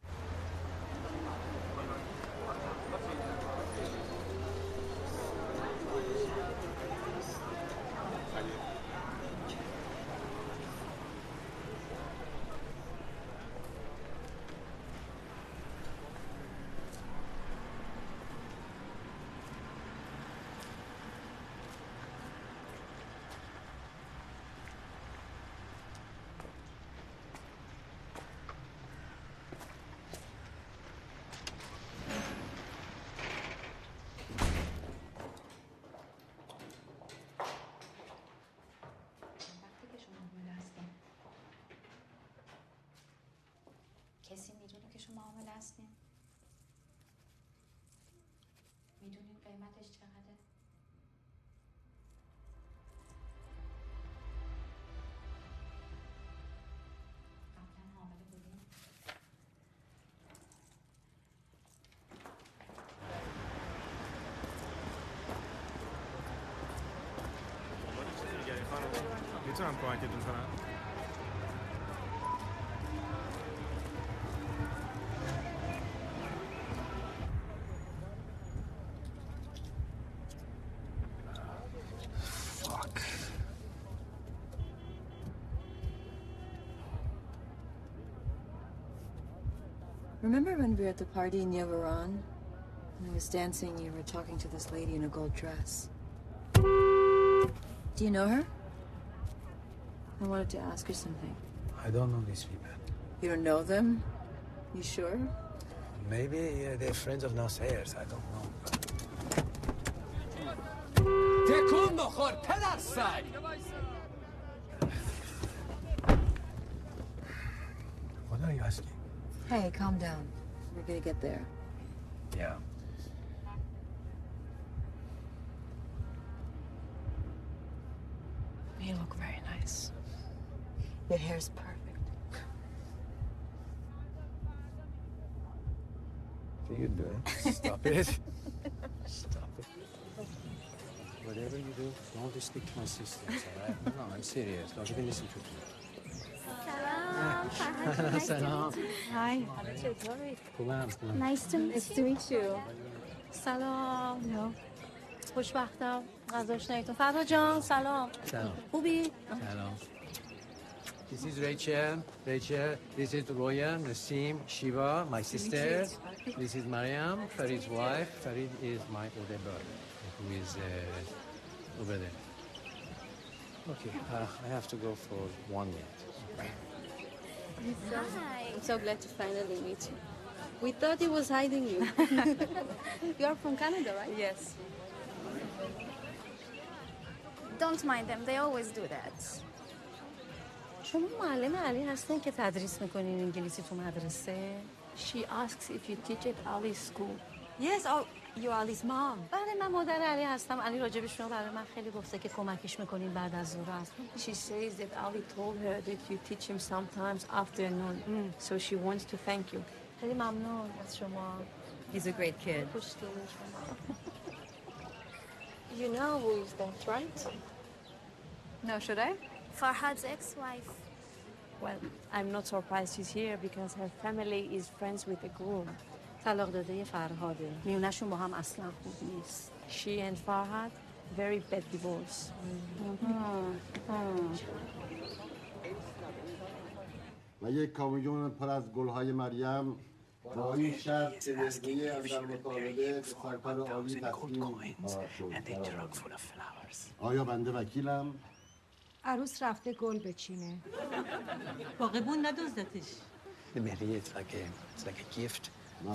Speaker 7: کسی میدونه که شما حامل هستین؟ میدونین قیمتش چقدره؟ قبلا حامله بودین؟
Speaker 8: میتونم کمکتون کنم؟
Speaker 2: Remember when we were at the party in Yerevan? And I was dancing, you were talking to this lady in a gold dress. Do you know her? I wanted to ask her something.
Speaker 19: I don't know these people.
Speaker 2: You don't know them? You sure?
Speaker 19: Maybe they're friends of Nasser's, I don't know. What are you asking?
Speaker 2: Hey, calm down. We're gonna get there.
Speaker 19: Yeah.
Speaker 2: You look very nice. Your hair's perfect.
Speaker 19: What are you doing? Stop it. Stop it. Whatever you do, don't stick to my sisters, all right? No, I'm serious. Don't even listen to me.
Speaker 5: سلام.
Speaker 21: Hi.
Speaker 5: خوبم.
Speaker 21: Nice to meet you.
Speaker 5: سلام. خوشبختم. غذاش نیتون. فرها جان سلام.
Speaker 10: سلام.
Speaker 5: خوبی؟
Speaker 10: سلام. This is Rachel. This is Roya, Nasim, Shiva, my sister. This is Mariam, Farid's wife. Farid is my older brother, who is over there. Okay, I have to go for 1 minute.
Speaker 5: Hi. I'm so glad to finally meet you. We thought he was hiding you. You are from Canada, right?
Speaker 2: Yes.
Speaker 17: Don't mind them. They always do that.
Speaker 5: شما معلم علی هستین که تدریس میکنین انگلیسی تو مدرسه؟
Speaker 15: She asks if you teach at Ali's school.
Speaker 2: Yes, oh, you're Ali's mom.
Speaker 5: بله من مادر علی هستم. علی راجبش رو برای من خیلی گفته که کمکش میکنین بعد از ظهر.
Speaker 15: She says that Ali told her that you teach him sometimes afternoon. So she wants to thank you.
Speaker 5: خیلی ممنون از شما.
Speaker 2: He's a great kid.
Speaker 5: خوشگل شما.
Speaker 15: You know who is that, right?
Speaker 2: No, should I?
Speaker 17: Farhad's ex-wife.
Speaker 15: Well, I'm not surprised she's here because her family is friends with the groom.
Speaker 5: طلاق داده فرهاده. میونشون با هم اصلا خوب نیست.
Speaker 15: She and Farhad, very bad divorce.
Speaker 4: و یک کامیون پر از گلهای مریم با این شرط که نسبیه از در مطالبه به سرکار عالی تصمیم خواهد شد. آیا بنده وکیلم؟
Speaker 21: عروس رفته گل بچینه.
Speaker 5: باقبون ندزدتش.
Speaker 19: The mehri, it's like a gift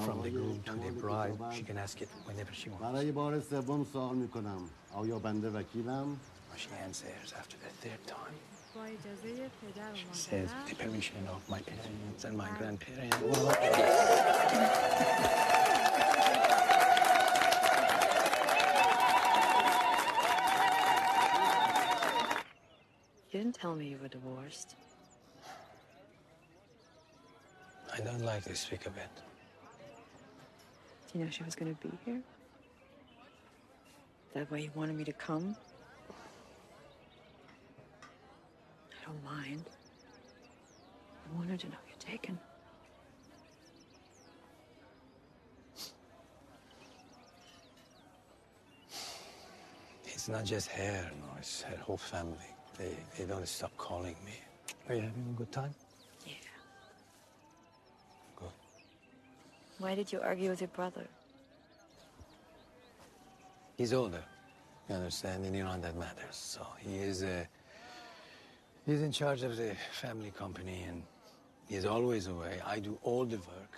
Speaker 19: from the groom to the bride. She can ask it whenever she wants.
Speaker 4: برای بار سوم سوال میکنم. آیا بنده وکیلم؟
Speaker 19: She answers after the third time.
Speaker 21: با اجازه پدر و
Speaker 19: She says,
Speaker 21: مادر.
Speaker 19: with the permission of my parents and my grandparents.
Speaker 2: You didn't tell me you were divorced.
Speaker 19: I don't like to speak of it.
Speaker 2: Do you know she was going to be here? That way you wanted me to come? I don't mind. I want her to know you're taken.
Speaker 19: It's not just her, no, it's her whole family. They don't stop calling me. Are you having a good time?
Speaker 2: Yeah. Good. Why did you argue with your brother?
Speaker 19: He's older. You understand? In Iran, that matters. So he's in charge of the family company, and he's always away. I do all the work,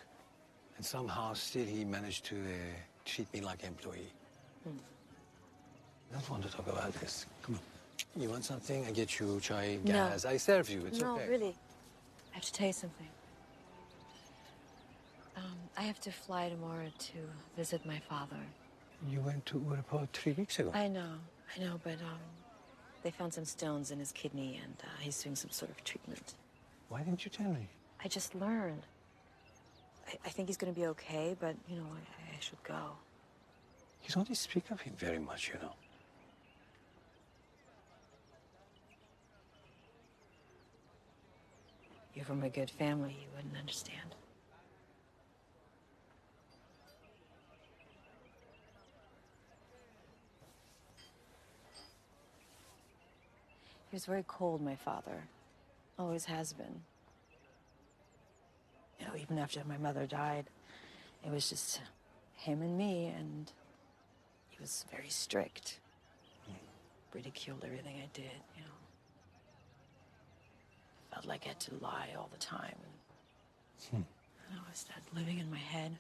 Speaker 19: and somehow still he managed to treat me like an employee. I don't want to talk about this. Come on. You want something? I get you chai, gas. I serve you. It's okay.
Speaker 2: No, really. I have to tell you something. I have to fly tomorrow to visit my father.
Speaker 19: You went to Urapur 3 weeks ago.
Speaker 2: I know, but they found some stones in his kidney and he's doing some sort of treatment.
Speaker 19: Why didn't you tell me?
Speaker 2: I just learned. I think he's going to be okay, but, you know, I should go.
Speaker 19: You don't speak of him very much, you know.
Speaker 2: You're from a good family, you wouldn't understand. He was very cold, my father. Always has been. You know, even after my mother died, it was just him and me, and he was very strict. Ridiculed everything I did, you know. Felt like I had to lie all the time. And I started living in my head.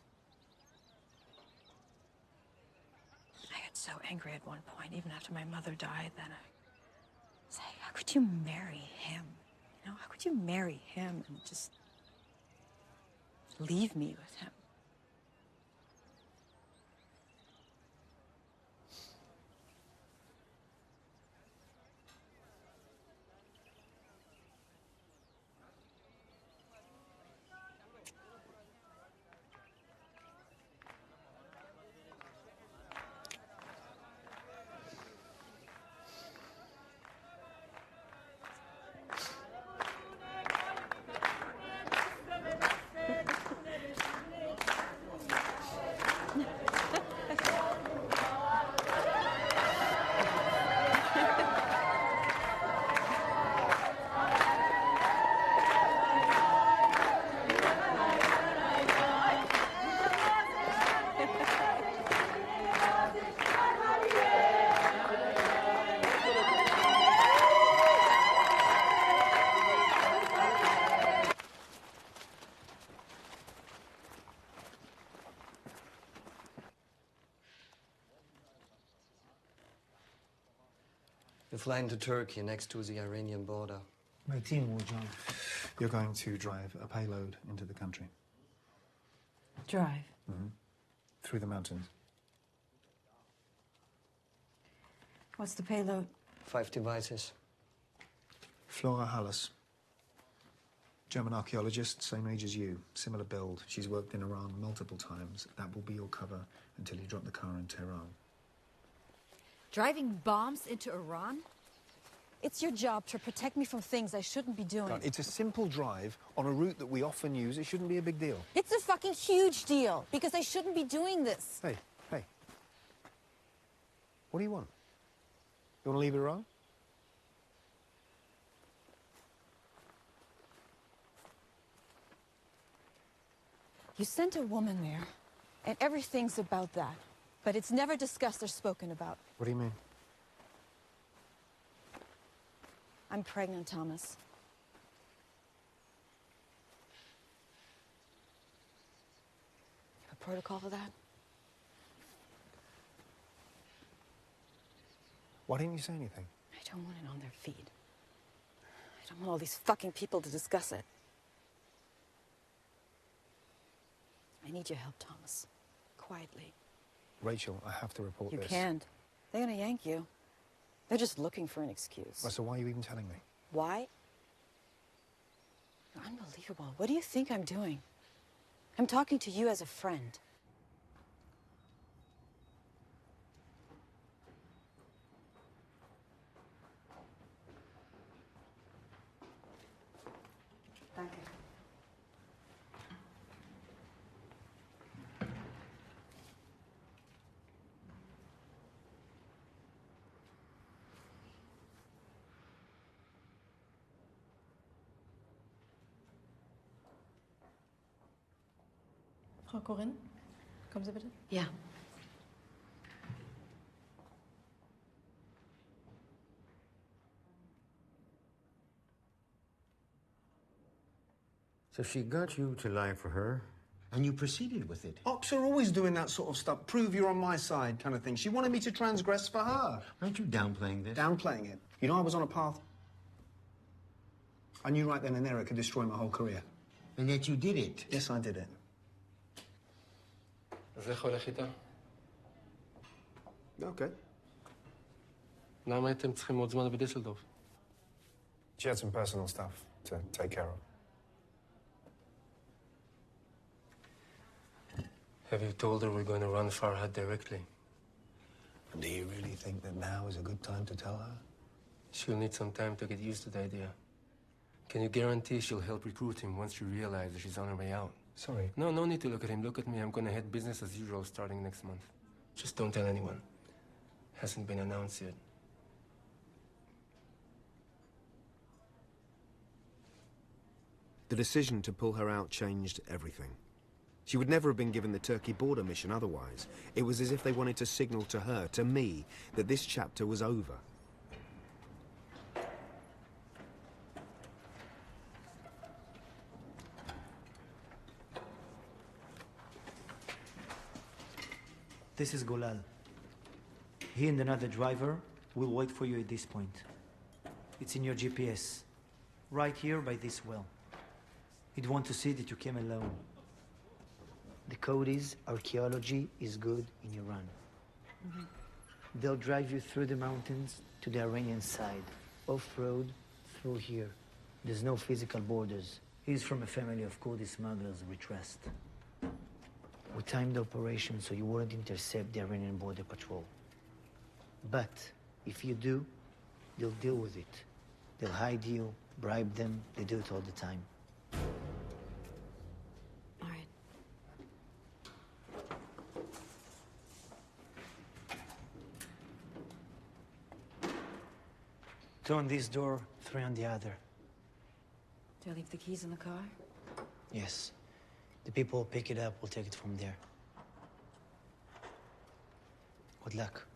Speaker 2: I got so angry at one point, even after my mother died, that I was like, how could you marry him? You know, how could you marry him and just leave me with him?
Speaker 12: You fly into Turkey next to the Iranian border.
Speaker 11: My team will join.
Speaker 1: You're going to drive a payload into the country.
Speaker 2: Drive.
Speaker 1: Mm-hmm. Through the mountains.
Speaker 2: What's the payload?
Speaker 12: 5 devices.
Speaker 1: Flora Hallas. German archaeologist, same age as you, similar build. She's worked in Iran multiple times. That will be your cover until you drop the car in Tehran.
Speaker 3: Driving bombs into Iran? It's your job to protect me from things I shouldn't be doing.
Speaker 1: It's a simple drive on a route that we often use. It shouldn't be a big deal.
Speaker 3: It's a fucking huge deal, because I shouldn't be doing this.
Speaker 1: Hey. What do you want? You want to leave Iran?
Speaker 3: You sent a woman there, and everything's about that. But it's never discussed or spoken about.
Speaker 1: What do you mean?
Speaker 3: I'm pregnant, Thomas. You have a protocol for that?
Speaker 1: Why didn't you say anything?
Speaker 3: I don't want it on their feed. I don't want all these fucking people to discuss it. I need your help, Thomas. Quietly.
Speaker 1: Rachel, I have to report
Speaker 3: You
Speaker 1: this.
Speaker 3: can't. They're gonna yank you. They're just looking for an excuse.
Speaker 1: Well, so why are you even telling me?
Speaker 3: Why? You're unbelievable. What do you think I'm doing? I'm talking to you as a friend.
Speaker 2: Danke.
Speaker 22: Frau Corinne, kommen Sie bitte.
Speaker 2: Ja.
Speaker 4: So she got you to lie for her, and you proceeded with it.
Speaker 1: Ops are always doing that sort of stuff. Prove you're on my side kind of thing. She wanted me to transgress for her.
Speaker 4: Aren't you downplaying this?
Speaker 1: Downplaying it. You know, I was on a path. I knew right then and there it could destroy my whole career.
Speaker 4: And yet you did it.
Speaker 1: Yes, I did it.
Speaker 20: אז איך הולך איתה?
Speaker 1: Okay.
Speaker 20: למה הייתם צריכים עוד זמן בדיסלדורף?
Speaker 1: She had some personal stuff to take care of.
Speaker 20: Have you told her we're going to run Farhad directly?
Speaker 1: And do you really think that now is a good time to tell her?
Speaker 20: She'll need some time to get used to the idea. Can you guarantee she'll help recruit him once she realizes she's on her way out?
Speaker 1: Sorry.
Speaker 20: No need to look at him. Look at me. I'm going to head business as usual starting next month. Just don't tell anyone. Hasn't been announced yet.
Speaker 23: The decision to pull her out changed everything. She would never have been given the Turkey border mission otherwise. It was as if they wanted to signal to her, to me, that this chapter was over.
Speaker 11: This is Golal. He and another driver will wait for you at this point. It's in your GPS. Right here by this well. He'd want to see that you came alone. The code is archaeology is good in Iran. They'll drive you through the mountains to the Iranian side, off-road through here. There's no physical borders. He's from a family of Kurdish smugglers we trust. We timed the operation so you wouldn't intercept the Iranian border patrol. But if you do, they'll deal with it. They'll hide you, bribe them. They do it all the time.
Speaker 2: All right.
Speaker 11: Two on this door, three on the other.
Speaker 2: Do I leave the keys in the car?
Speaker 11: Yes. The people will pick it up. We'll take it from there. Good luck.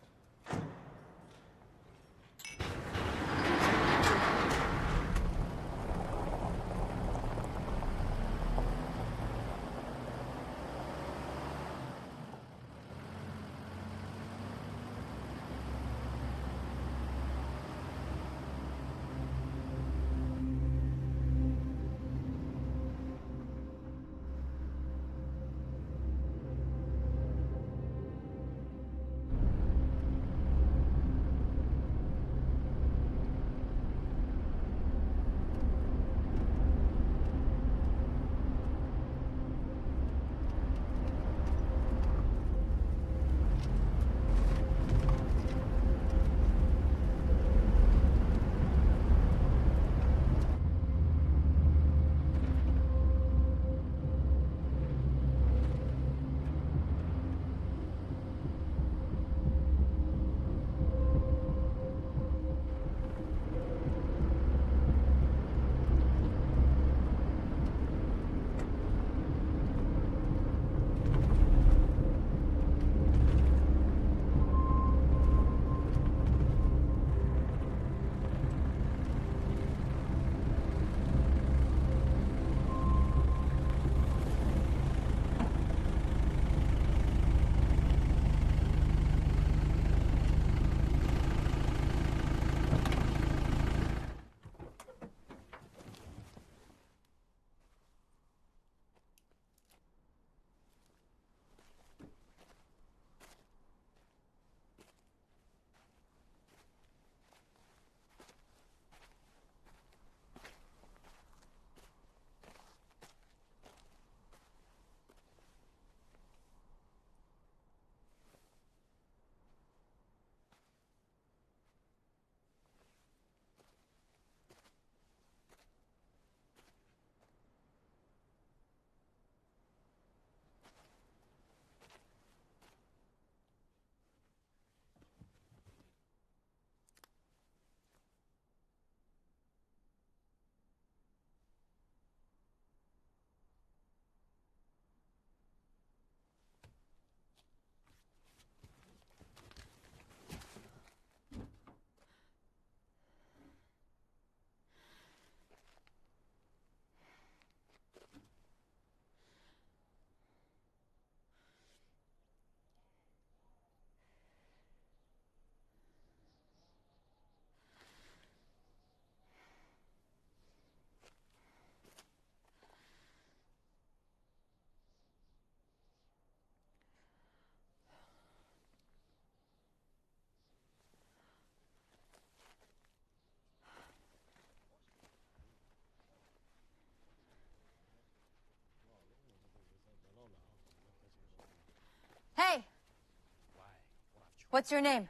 Speaker 3: What's your name?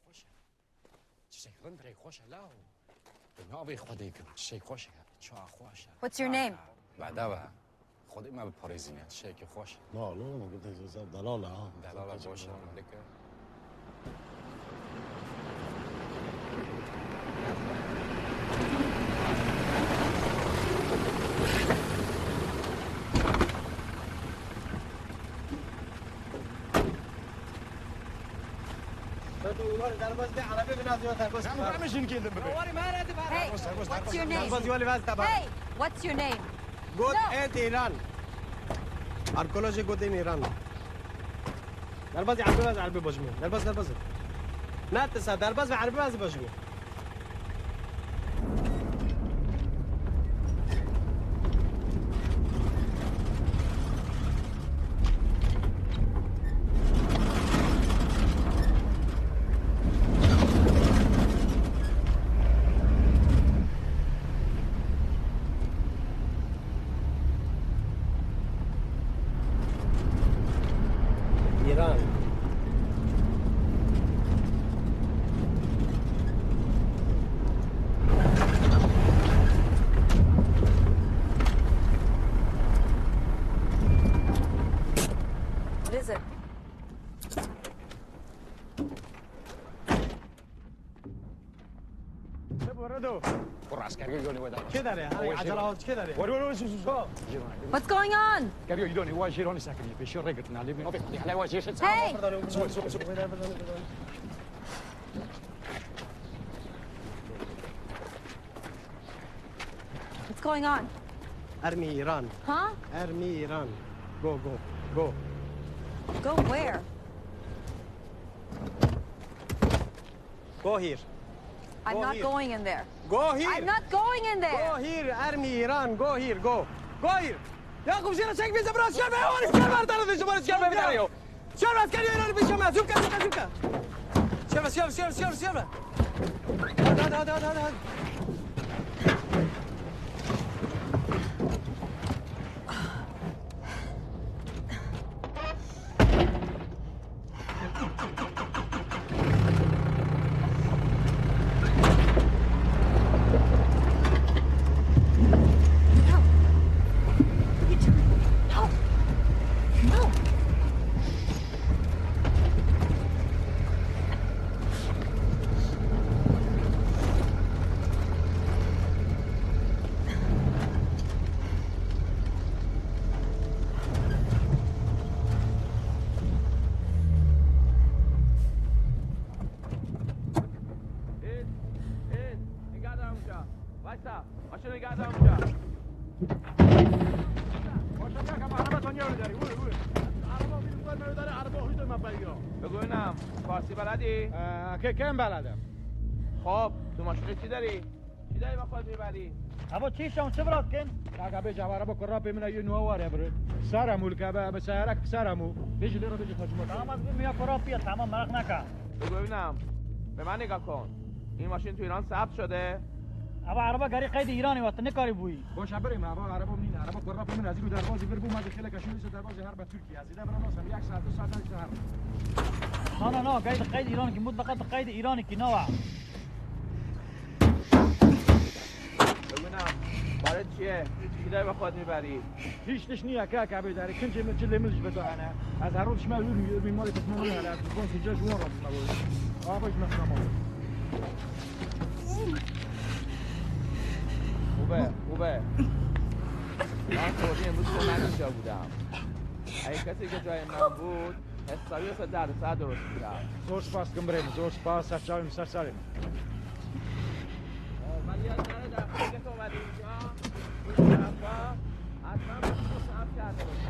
Speaker 3: What's your name? Hey, what's your name? Hey, what's your name?
Speaker 9: Good at Iran. Archaeology good in Iran. درباز عربی باز عربی باشم. درباز. نه تسا درباز عربی باز باشم.
Speaker 3: What's going on? Hey! What's going on?
Speaker 9: Army Iran.
Speaker 3: Huh?
Speaker 9: Army Iran. Go.
Speaker 3: Go where?
Speaker 9: Go here.
Speaker 3: I'm not going in there.
Speaker 9: Go here.
Speaker 3: I'm not going in there.
Speaker 9: Go here, Army Iran. Go here. Go here. ياكم زين شيك في زبرات شال بيوان شال ما ترى ذي شمال شال بيداريو شال ما تكلم إيران بيشمع زوكا شال هذا
Speaker 14: بگوینم فارسی بلدی؟
Speaker 9: کم بلدم.
Speaker 14: خب تو ماشین چی داری با خود میبری؟
Speaker 9: ابا چی شون چه برات کن؟ عقبه جواره با کراب من یه نواره بره. سرمو که به سرک سرمو. بیجی رو بیجی خودمون. تمام میا کراب بیا تمام مرق نکن.
Speaker 14: بگوینم به من نگاه کن. این ماشین تو ایران ثبت شده؟
Speaker 9: ابا عربا گاری قید ایرانی وقت نکاری بوی. باش بریم ابا عربا مين عربا کراب من از رو دروازه بربو ما داخل کشوری دروازه هر به ترکیه از اینا برام مثلا یک ساعت دو ساعت نشه نه قید ایرانی که مطلقاً قید ایرانی که نوع
Speaker 14: ببینم برای چیه؟ چی داری با خود میبری؟
Speaker 9: هیچ نیه که کعبه داره کنج ملش بدهنه از هر روز شما بیماری تسمون هلا تكون في جاش ورا باش نفهمه
Speaker 14: خوبه من خودی امروز تو من اینجا بودم اگه کسی که جای من بود حسابی واسه درصد درست می‌کرد.
Speaker 9: زور سپاس کمبریم زور سپاس سرچاویم سرساریم
Speaker 14: ولی یاد نره در خواهی که تو اومدی اینجا این طرفا حتما باید تو صرف کرده باشی.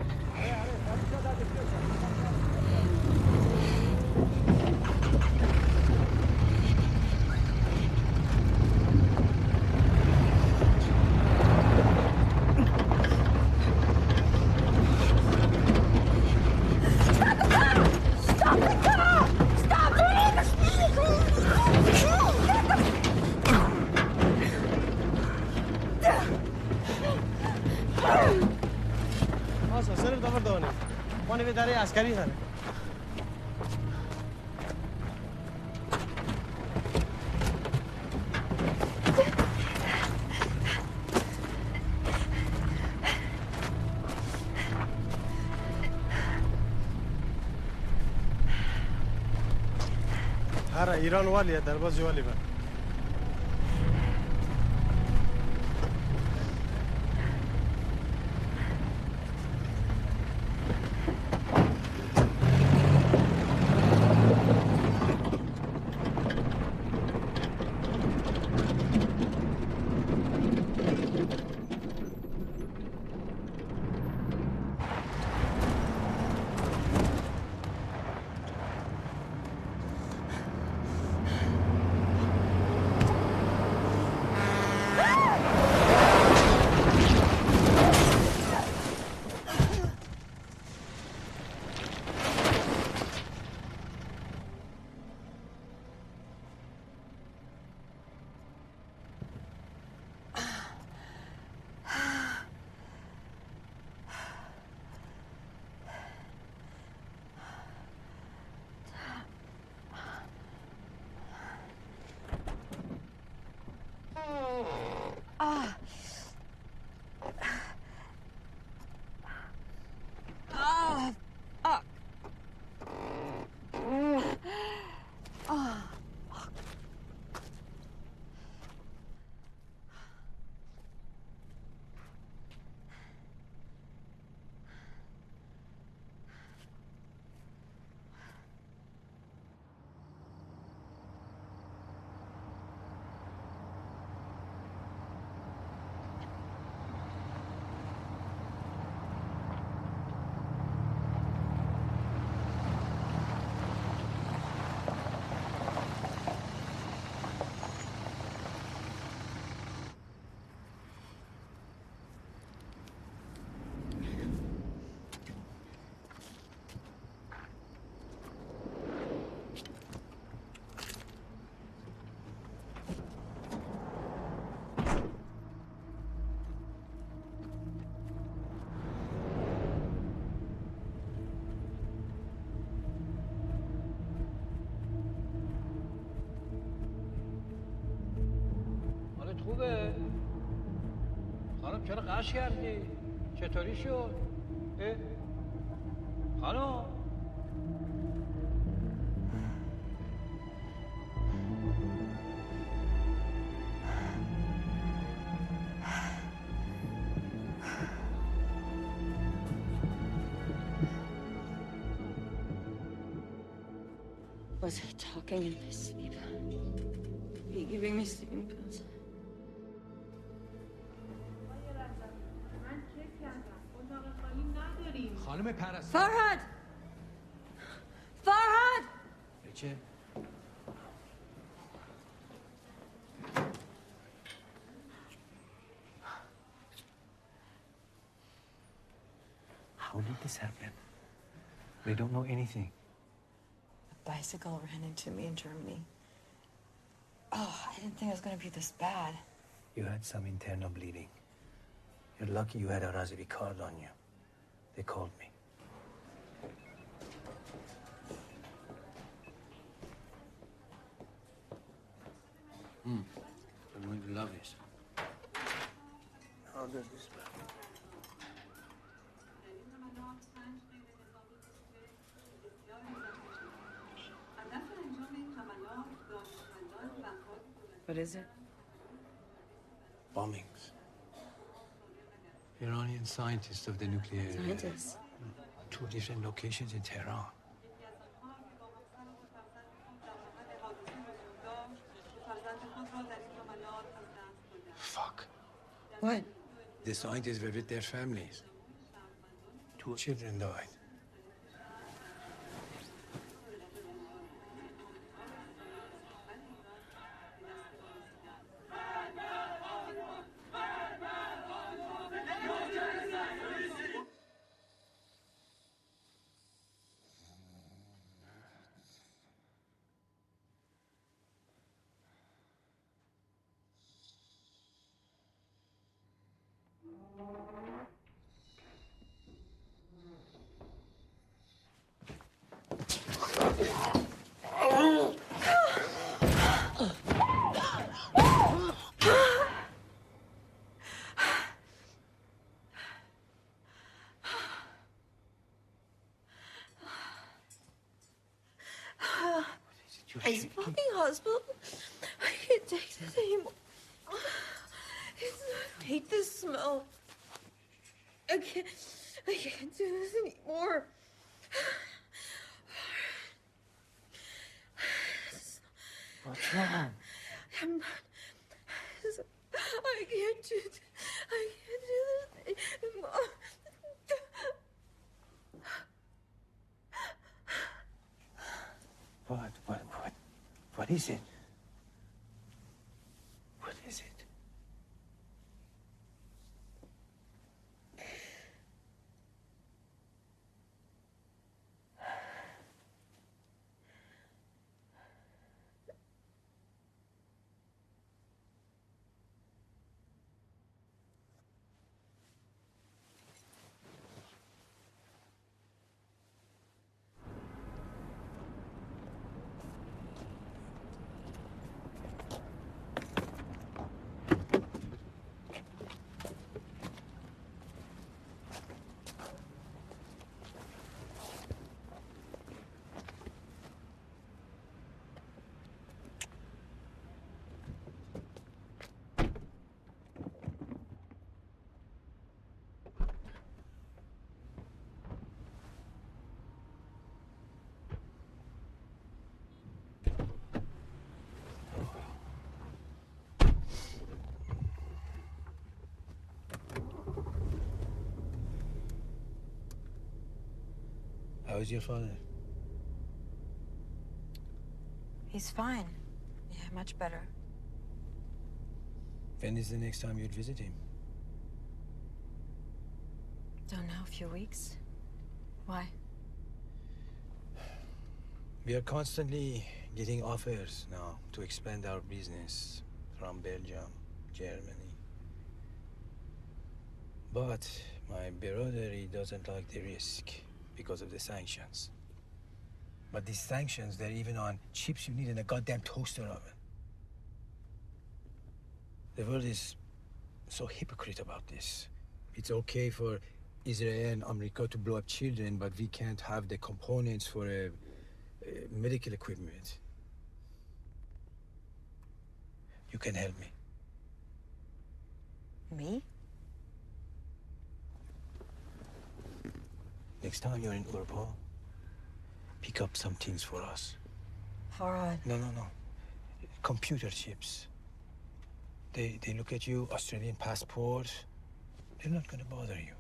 Speaker 14: آره در
Speaker 9: عسکری داره هر ایران والیه دربازی والی من.
Speaker 10: خوبه؟ خانم چرا قش کردی؟ چطوری شد؟ خانم
Speaker 2: Was I talking in my sleep? Are you giving me sleeping pills?
Speaker 10: خانم پرستار
Speaker 2: Farhad! Farhad!
Speaker 10: ریچل
Speaker 19: How did this happen? We don't know anything.
Speaker 2: A bicycle ran into me in Germany. Oh, I didn't think it was gonna be this bad.
Speaker 19: You had some internal bleeding. You're lucky you had a Razavi card on you. They called me.
Speaker 10: I'm going to love this.
Speaker 19: How does this work?
Speaker 2: What is it?
Speaker 19: Bombings.
Speaker 10: Iranian scientists of the nuclear...
Speaker 2: Scientists?
Speaker 19: 2 different locations in Tehran. Fuck.
Speaker 2: What?
Speaker 19: The scientists were with their families. 2 children died.
Speaker 2: It's fucking hospital. I can't take this anymore. I hate this smell. I can't do this anymore.
Speaker 11: What's wrong?
Speaker 2: I'm not. I can't do this. I can't do this anymore.
Speaker 19: What is it? What is it? How is your father?
Speaker 2: He's fine. Yeah, much better.
Speaker 19: When is the next time you'd visit him?
Speaker 2: Don't know, a few weeks. Why?
Speaker 19: We are constantly getting offers now to expand our business from Belgium, Germany. But my brother, he doesn't like the risk because of the sanctions. But these sanctions, they're even on chips you need in a goddamn toaster oven. The world is so hypocrite about this. It's okay for Israel and America to blow up children, but we can't have the components for medical equipment. You can help me.
Speaker 2: Me?
Speaker 19: Next time you're in Urbo, pick up some things for us.
Speaker 2: Farad.
Speaker 19: No. Computer chips. They look at you, Australian passport. They're not gonna bother you.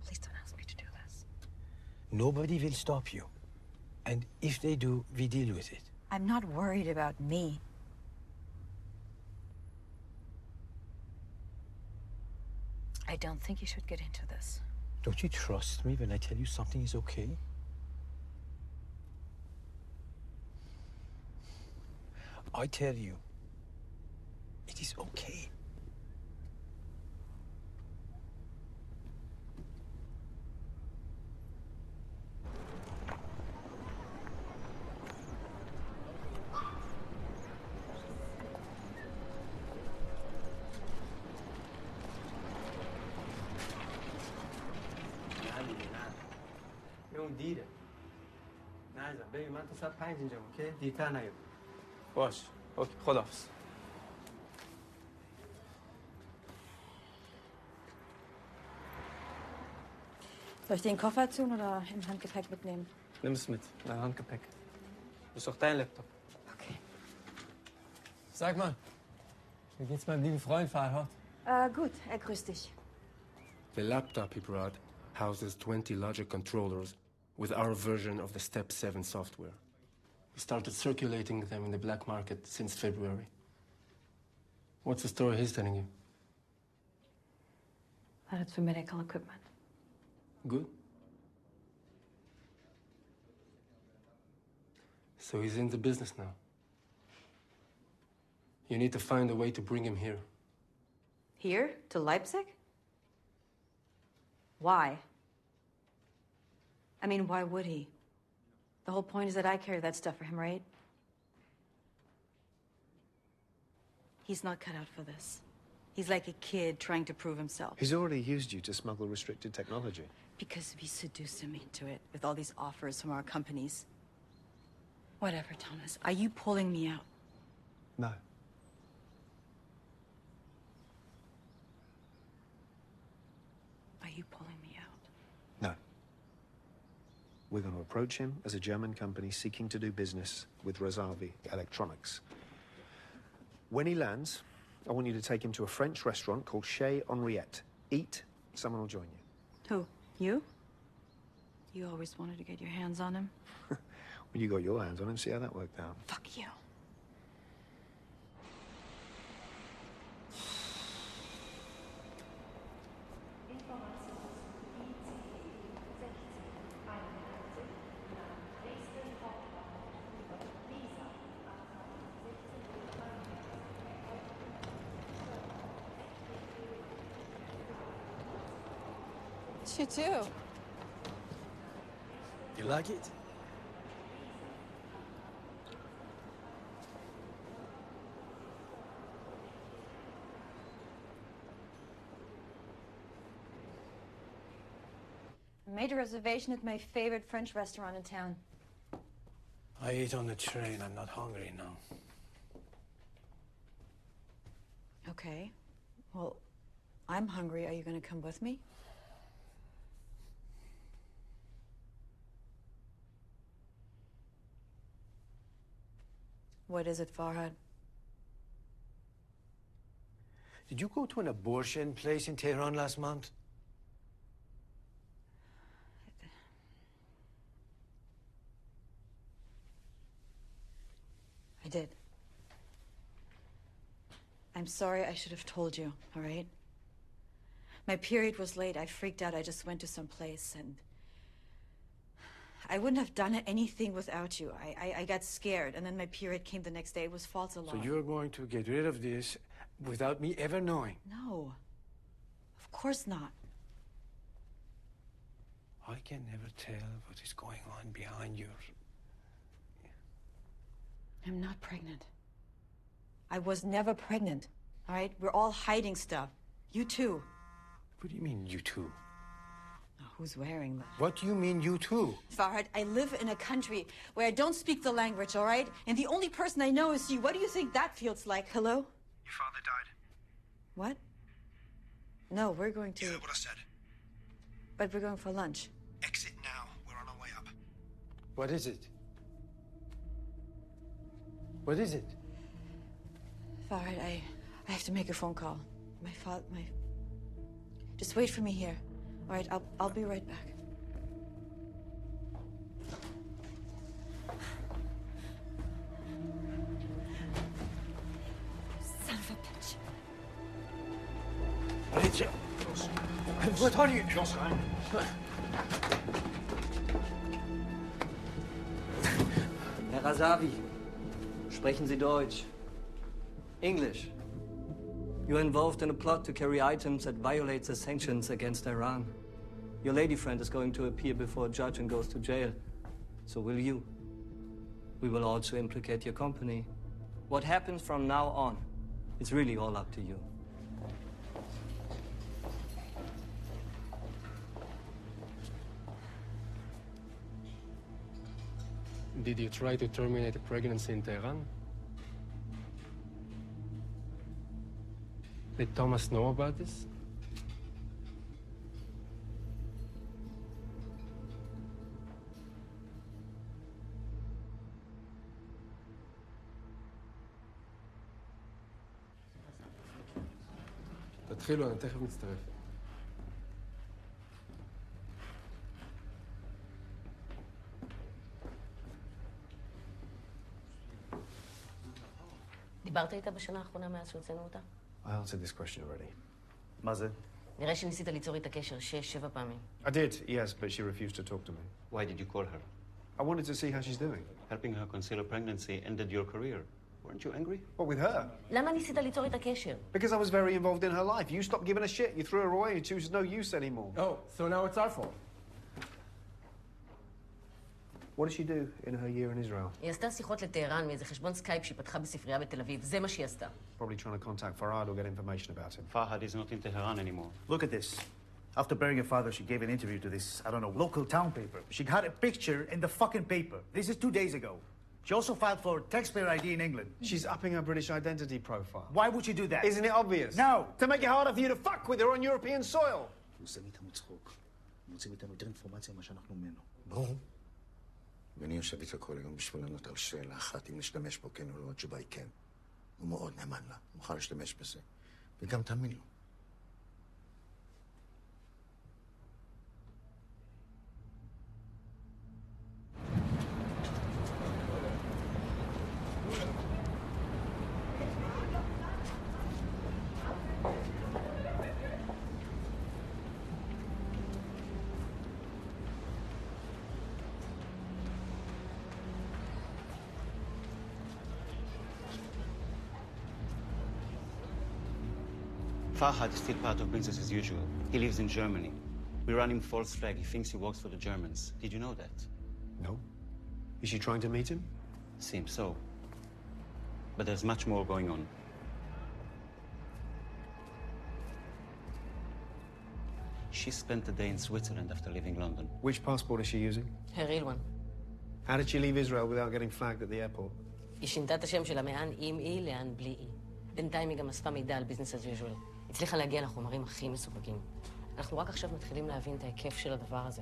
Speaker 2: Please don't ask me to do this.
Speaker 19: Nobody will stop you. And if they do, we deal with it.
Speaker 2: I'm not worried about me. I don't think you should get into this.
Speaker 19: Don't you trust me when I tell you something is okay? I tell you, it is okay.
Speaker 10: اون دیره نه ببین من تا ساعت 5 اینجام اوکی دیرتر نیام
Speaker 20: باش اوکی خداحافظ
Speaker 2: Soll ich den Koffer tun oder im Handgepäck mitnehmen?
Speaker 20: Nimm es mit, dein Handgepäck. Das ist doch dein Laptop.
Speaker 2: Okay.
Speaker 10: Sag mal, wie geht's meinem lieben Freund Farhad?
Speaker 2: Gut, grüß dich.
Speaker 20: The laptop he brought houses 20 logic controllers with our version of the Step 7 software. We started circulating them in the black market since February. What's the story he's telling you?
Speaker 2: That it's for medical equipment.
Speaker 20: Good. So he's in the business now. You need to find a way to bring him here.
Speaker 2: Here? To Leipzig? Why? I mean, why would he? The whole point is that I carry that stuff for him, right? He's not cut out for this. He's like a kid trying to prove himself.
Speaker 1: He's already used you to smuggle restricted technology.
Speaker 2: Because we seduced him into it with all these offers from our companies. Whatever, Thomas. Are you pulling me out?
Speaker 1: No.
Speaker 2: Are you pulling me out?
Speaker 1: No. We're going to approach him as a German company seeking to do business with Razavi Electronics. When he lands, I want you to take him to a French restaurant called Chez Henriette. Eat, someone will join you.
Speaker 2: Who? You? You always wanted to get your hands on him?
Speaker 1: Well, you got your hands on him, see how that worked out.
Speaker 2: Fuck you.
Speaker 3: You too.
Speaker 19: You like it?
Speaker 2: I made a reservation at my favorite French restaurant in town.
Speaker 19: I ate on the train. I'm not hungry now.
Speaker 2: Okay. Well, I'm hungry. Are you going to come with me? What is it, Farhad?
Speaker 19: Did you go to an abortion place in Tehran last month?
Speaker 2: I did. I'm sorry. I should have told you, all right? My period was late. I freaked out. I just went to some place and I wouldn't have done anything without you. I got scared, and then my period came the next day. It was false alarm.
Speaker 19: So you're going to get rid of this without me ever knowing?
Speaker 2: No. Of course not.
Speaker 19: I can never tell what is going on behind your...
Speaker 2: I'm not pregnant. I was never pregnant, all right? We're all hiding stuff. You too.
Speaker 19: What do you mean, you too?
Speaker 2: Who's wearing that?
Speaker 19: What do you mean, you too?
Speaker 2: Farhad, I live in a country where I don't speak the language, all right? And the only person I know is you. What do you think that feels like? Hello?
Speaker 1: Your father died.
Speaker 2: What? No, we're going to...
Speaker 1: You heard what I said.
Speaker 2: But we're going for lunch.
Speaker 1: Exit now. We're on our way up.
Speaker 19: What is it? What is it?
Speaker 2: Farhad, I have to make a phone call. My... Just wait for me here. All right, I'll be right back. Son of a bitch.
Speaker 19: Rachel! What are you?
Speaker 1: Jos, rein.
Speaker 12: Herr Razavi, sprechen Sie Deutsch? English. You're involved in a plot to carry items that violates the sanctions against Iran. Your lady friend is going to appear before a judge and goes to jail. So will you. We will also implicate your company. What happens from now on, it's really all up to you.
Speaker 20: Did you try to terminate a pregnancy in Tehran? Did Thomas know about this? תתחילו, אני תכף מצטרף.
Speaker 5: דיברת איתה בשנה האחרונה מאז שהוצאנו אותה?
Speaker 1: I answered this question already.
Speaker 6: מה זה?
Speaker 5: נראה שניסית ליצור איתה קשר 6-7 פעמים.
Speaker 1: I did, yes, but she refused to talk to me.
Speaker 6: Why did you call her?
Speaker 1: I wanted to see how she's doing.
Speaker 6: Helping her conceal a pregnancy ended your career. Weren't you angry?
Speaker 1: What, with her?
Speaker 5: למה ניסית ליצור איתה קשר?
Speaker 1: Because I was very involved in her life. You stopped giving a shit. You threw her away. She was no use anymore.
Speaker 20: Oh, so now it's our fault.
Speaker 1: What did she do in her year in Israel?
Speaker 5: היא עשתה שיחות לטהרן מאיזה חשבון סקייפ שהיא פתחה בספרייה בתל אביב. זה מה שהיא עשתה.
Speaker 1: Probably trying to contact Farhad or get information about him.
Speaker 6: Farhad is not in Tehran anymore. Look at this. After burying her father, she gave an interview to this, I don't know, local town paper. She got a picture in the fucking paper. This is 2 days ago. She also filed for taxpayer ID in England.
Speaker 1: She's upping her British identity profile.
Speaker 6: Why would she do that?
Speaker 1: Isn't it obvious?
Speaker 6: No!
Speaker 1: To make it harder for you to fuck with her on European soil.
Speaker 4: ברור. ואני יושב איתה כל היום בשביל לענות על שאלה אחת, אם נשתמש בו כן או לא, התשובה היא כן. הוא מאוד נאמן לה, מוכן להשתמש בזה. וגם תאמין לו.
Speaker 6: Farhad is still part of business as usual. He lives in Germany. We run him false flag. He thinks he works for the Germans. Did you know that?
Speaker 1: No. Is she trying to meet him?
Speaker 6: Seems so. But there's much more going on. She spent the day in Switzerland after leaving London.
Speaker 1: Which passport is she using?
Speaker 13: Her real one.
Speaker 1: How did she leave Israel without getting flagged at the airport?
Speaker 13: היא שינתה את השם שלה מאן עם אי לאן בלי אי. בינתיים היא גם אספה מידע על ביזנס as usual. הצליחה להגיע לחומרים הכי מסווגים. אנחנו רק עכשיו מתחילים להבין את ההיקף של הדבר הזה.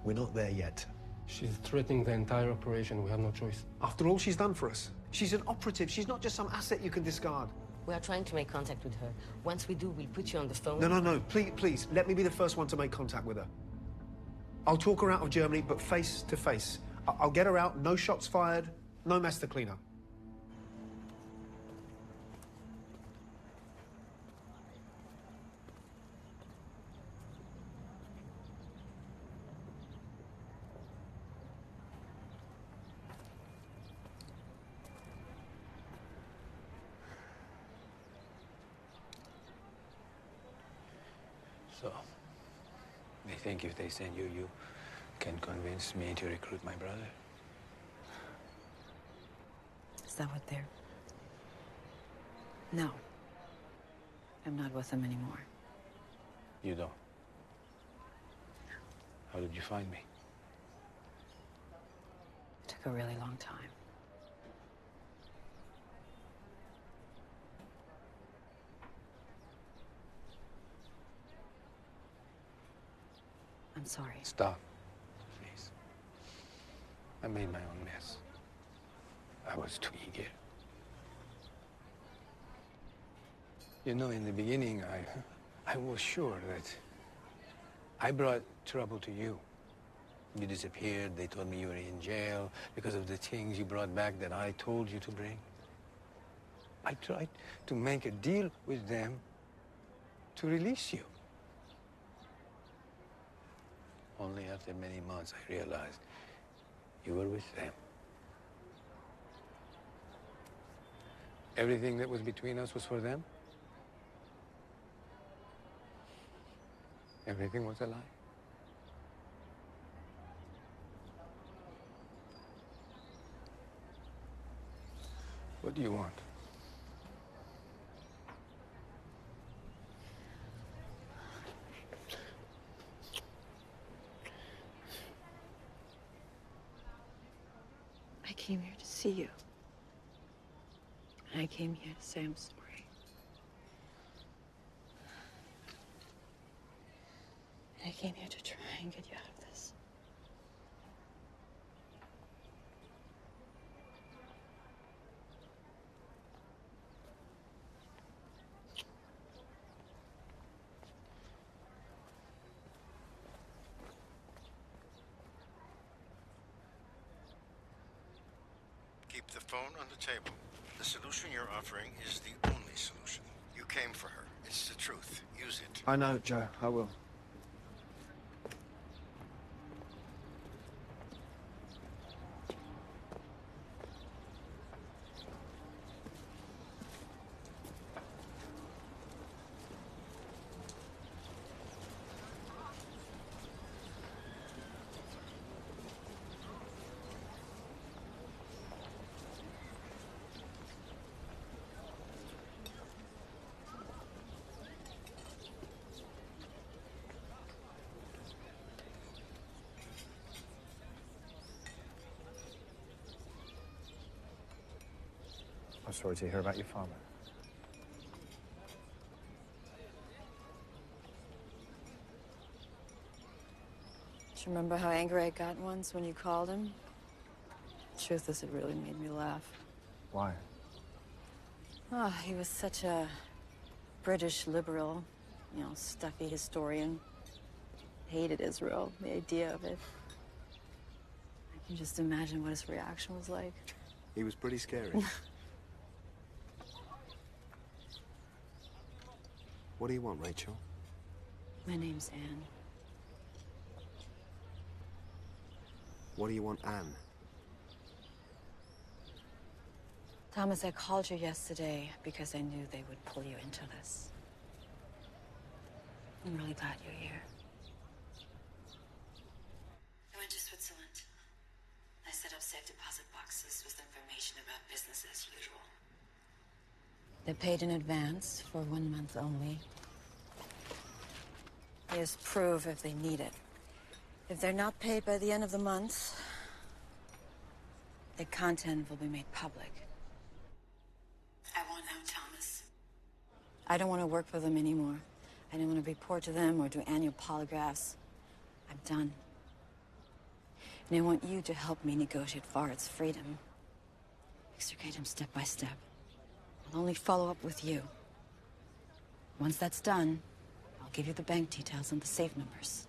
Speaker 1: We're not there yet.
Speaker 20: She's threatening the entire operation. We have no choice.
Speaker 1: After all she's done for us. She's an operative. She's not just some asset you can discard.
Speaker 13: We are trying to make contact with her. Once we do, we'll put you on the phone.
Speaker 1: No. Please. Let me be the first one to make contact with her. I'll talk her out of Germany, but face to face. I'll get her out. No shots fired. No mess to clean up.
Speaker 19: So, they think if they send you, you can convince me to recruit my brother?
Speaker 2: Is that what they're... No. I'm not with them anymore.
Speaker 19: You don't? How did you find me?
Speaker 2: It took a really long time. I'm sorry.
Speaker 19: Stop, please. I made my own mess. I was too eager. You know, in the beginning, I was sure that I brought trouble to you. You disappeared, they told me you were in jail because of the things you brought back that I told you to bring. I tried to make a deal with them to release you. Only after many months I realized you were with them. Everything that was between us was for them? Everything was a lie? What do you want?
Speaker 2: I came here to see you. And I came here to say I'm sorry. And I came here to try and get you out of this.
Speaker 4: Keep the phone on the table. The solution you're offering is the only solution. You came for her. It's the truth. Use it.
Speaker 1: I know, Joe. I will. I'm sorry to hear about your father.
Speaker 2: Do you remember how angry I got once when you called him? Truth is, it really made me laugh.
Speaker 1: Why?
Speaker 2: Oh, he was such a British liberal, you know, stuffy historian. Hated Israel, the idea of it. I can just imagine what his reaction was like.
Speaker 23: He was pretty scary. What do you want, Rachel?
Speaker 2: My name's Anne.
Speaker 23: What do you want, Anne?
Speaker 2: Thomas, I called you yesterday because I knew they would pull you into this. I'm really glad you're here. I went to Switzerland. I set up safe deposit boxes with information about business as usual. They paid in advance for 1 month only. Here's proof if they need it. If they're not paid by the end of the month, the content will be made public. I won't know, Thomas. I don't want to work for them anymore. I don't want to report to them or do annual polygraphs. I'm done. And I want you to help me negotiate Farid's freedom. Extricate him step by step. I'll only follow up with you. Once that's done, I'll give you the bank details and the safe numbers.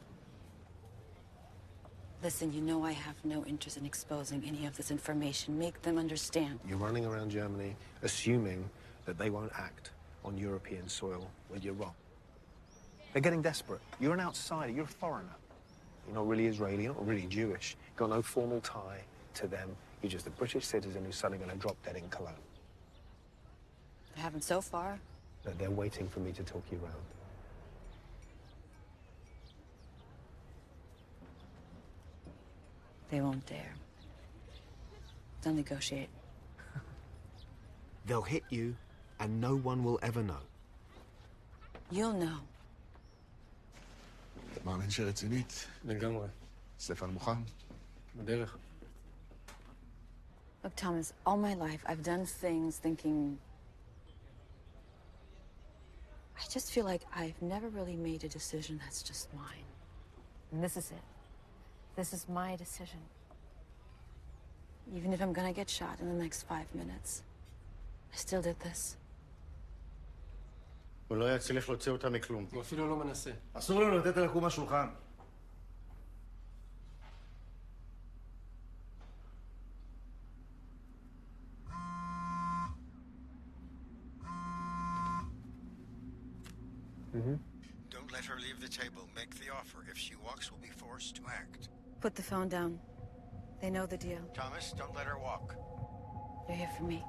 Speaker 2: Listen, you know I have no interest in exposing any of this information. Make them understand.
Speaker 1: You're running around Germany assuming that they won't act on European soil when you're wrong. They're getting desperate. You're an outsider. You're a foreigner. You're not really Israeli. You're not really Jewish. You've got no formal tie to them. You're just a British citizen who's suddenly going to drop dead in Cologne.
Speaker 2: They haven't so far.
Speaker 1: That they're waiting for me to talk you round.
Speaker 2: They won't dare. They'll negotiate.
Speaker 23: They'll hit you, and no one will ever know.
Speaker 2: You'll know.
Speaker 7: אתה מאמין שרצינית?
Speaker 20: לגמרי.
Speaker 7: סטפן מוכן?
Speaker 20: בדרך.
Speaker 2: Look, Thomas, all my life I've done things thinking... I just feel like I've never really made a decision that's just mine. And this is it. This is my decision. Even if I'm gonna get shot in the next 5 minutes, I still did this.
Speaker 4: הוא לא יצליח להוציא אותה מכלום.
Speaker 20: הוא אפילו לא מנסה.
Speaker 9: אסור לנו לתת לה לקום מהשולחן.
Speaker 4: Don't let her leave the table. Make the offer. If she walks, we'll be forced to act.
Speaker 2: Put the phone down. They know the deal.
Speaker 4: Thomas, don't let her walk.
Speaker 2: You're here for me.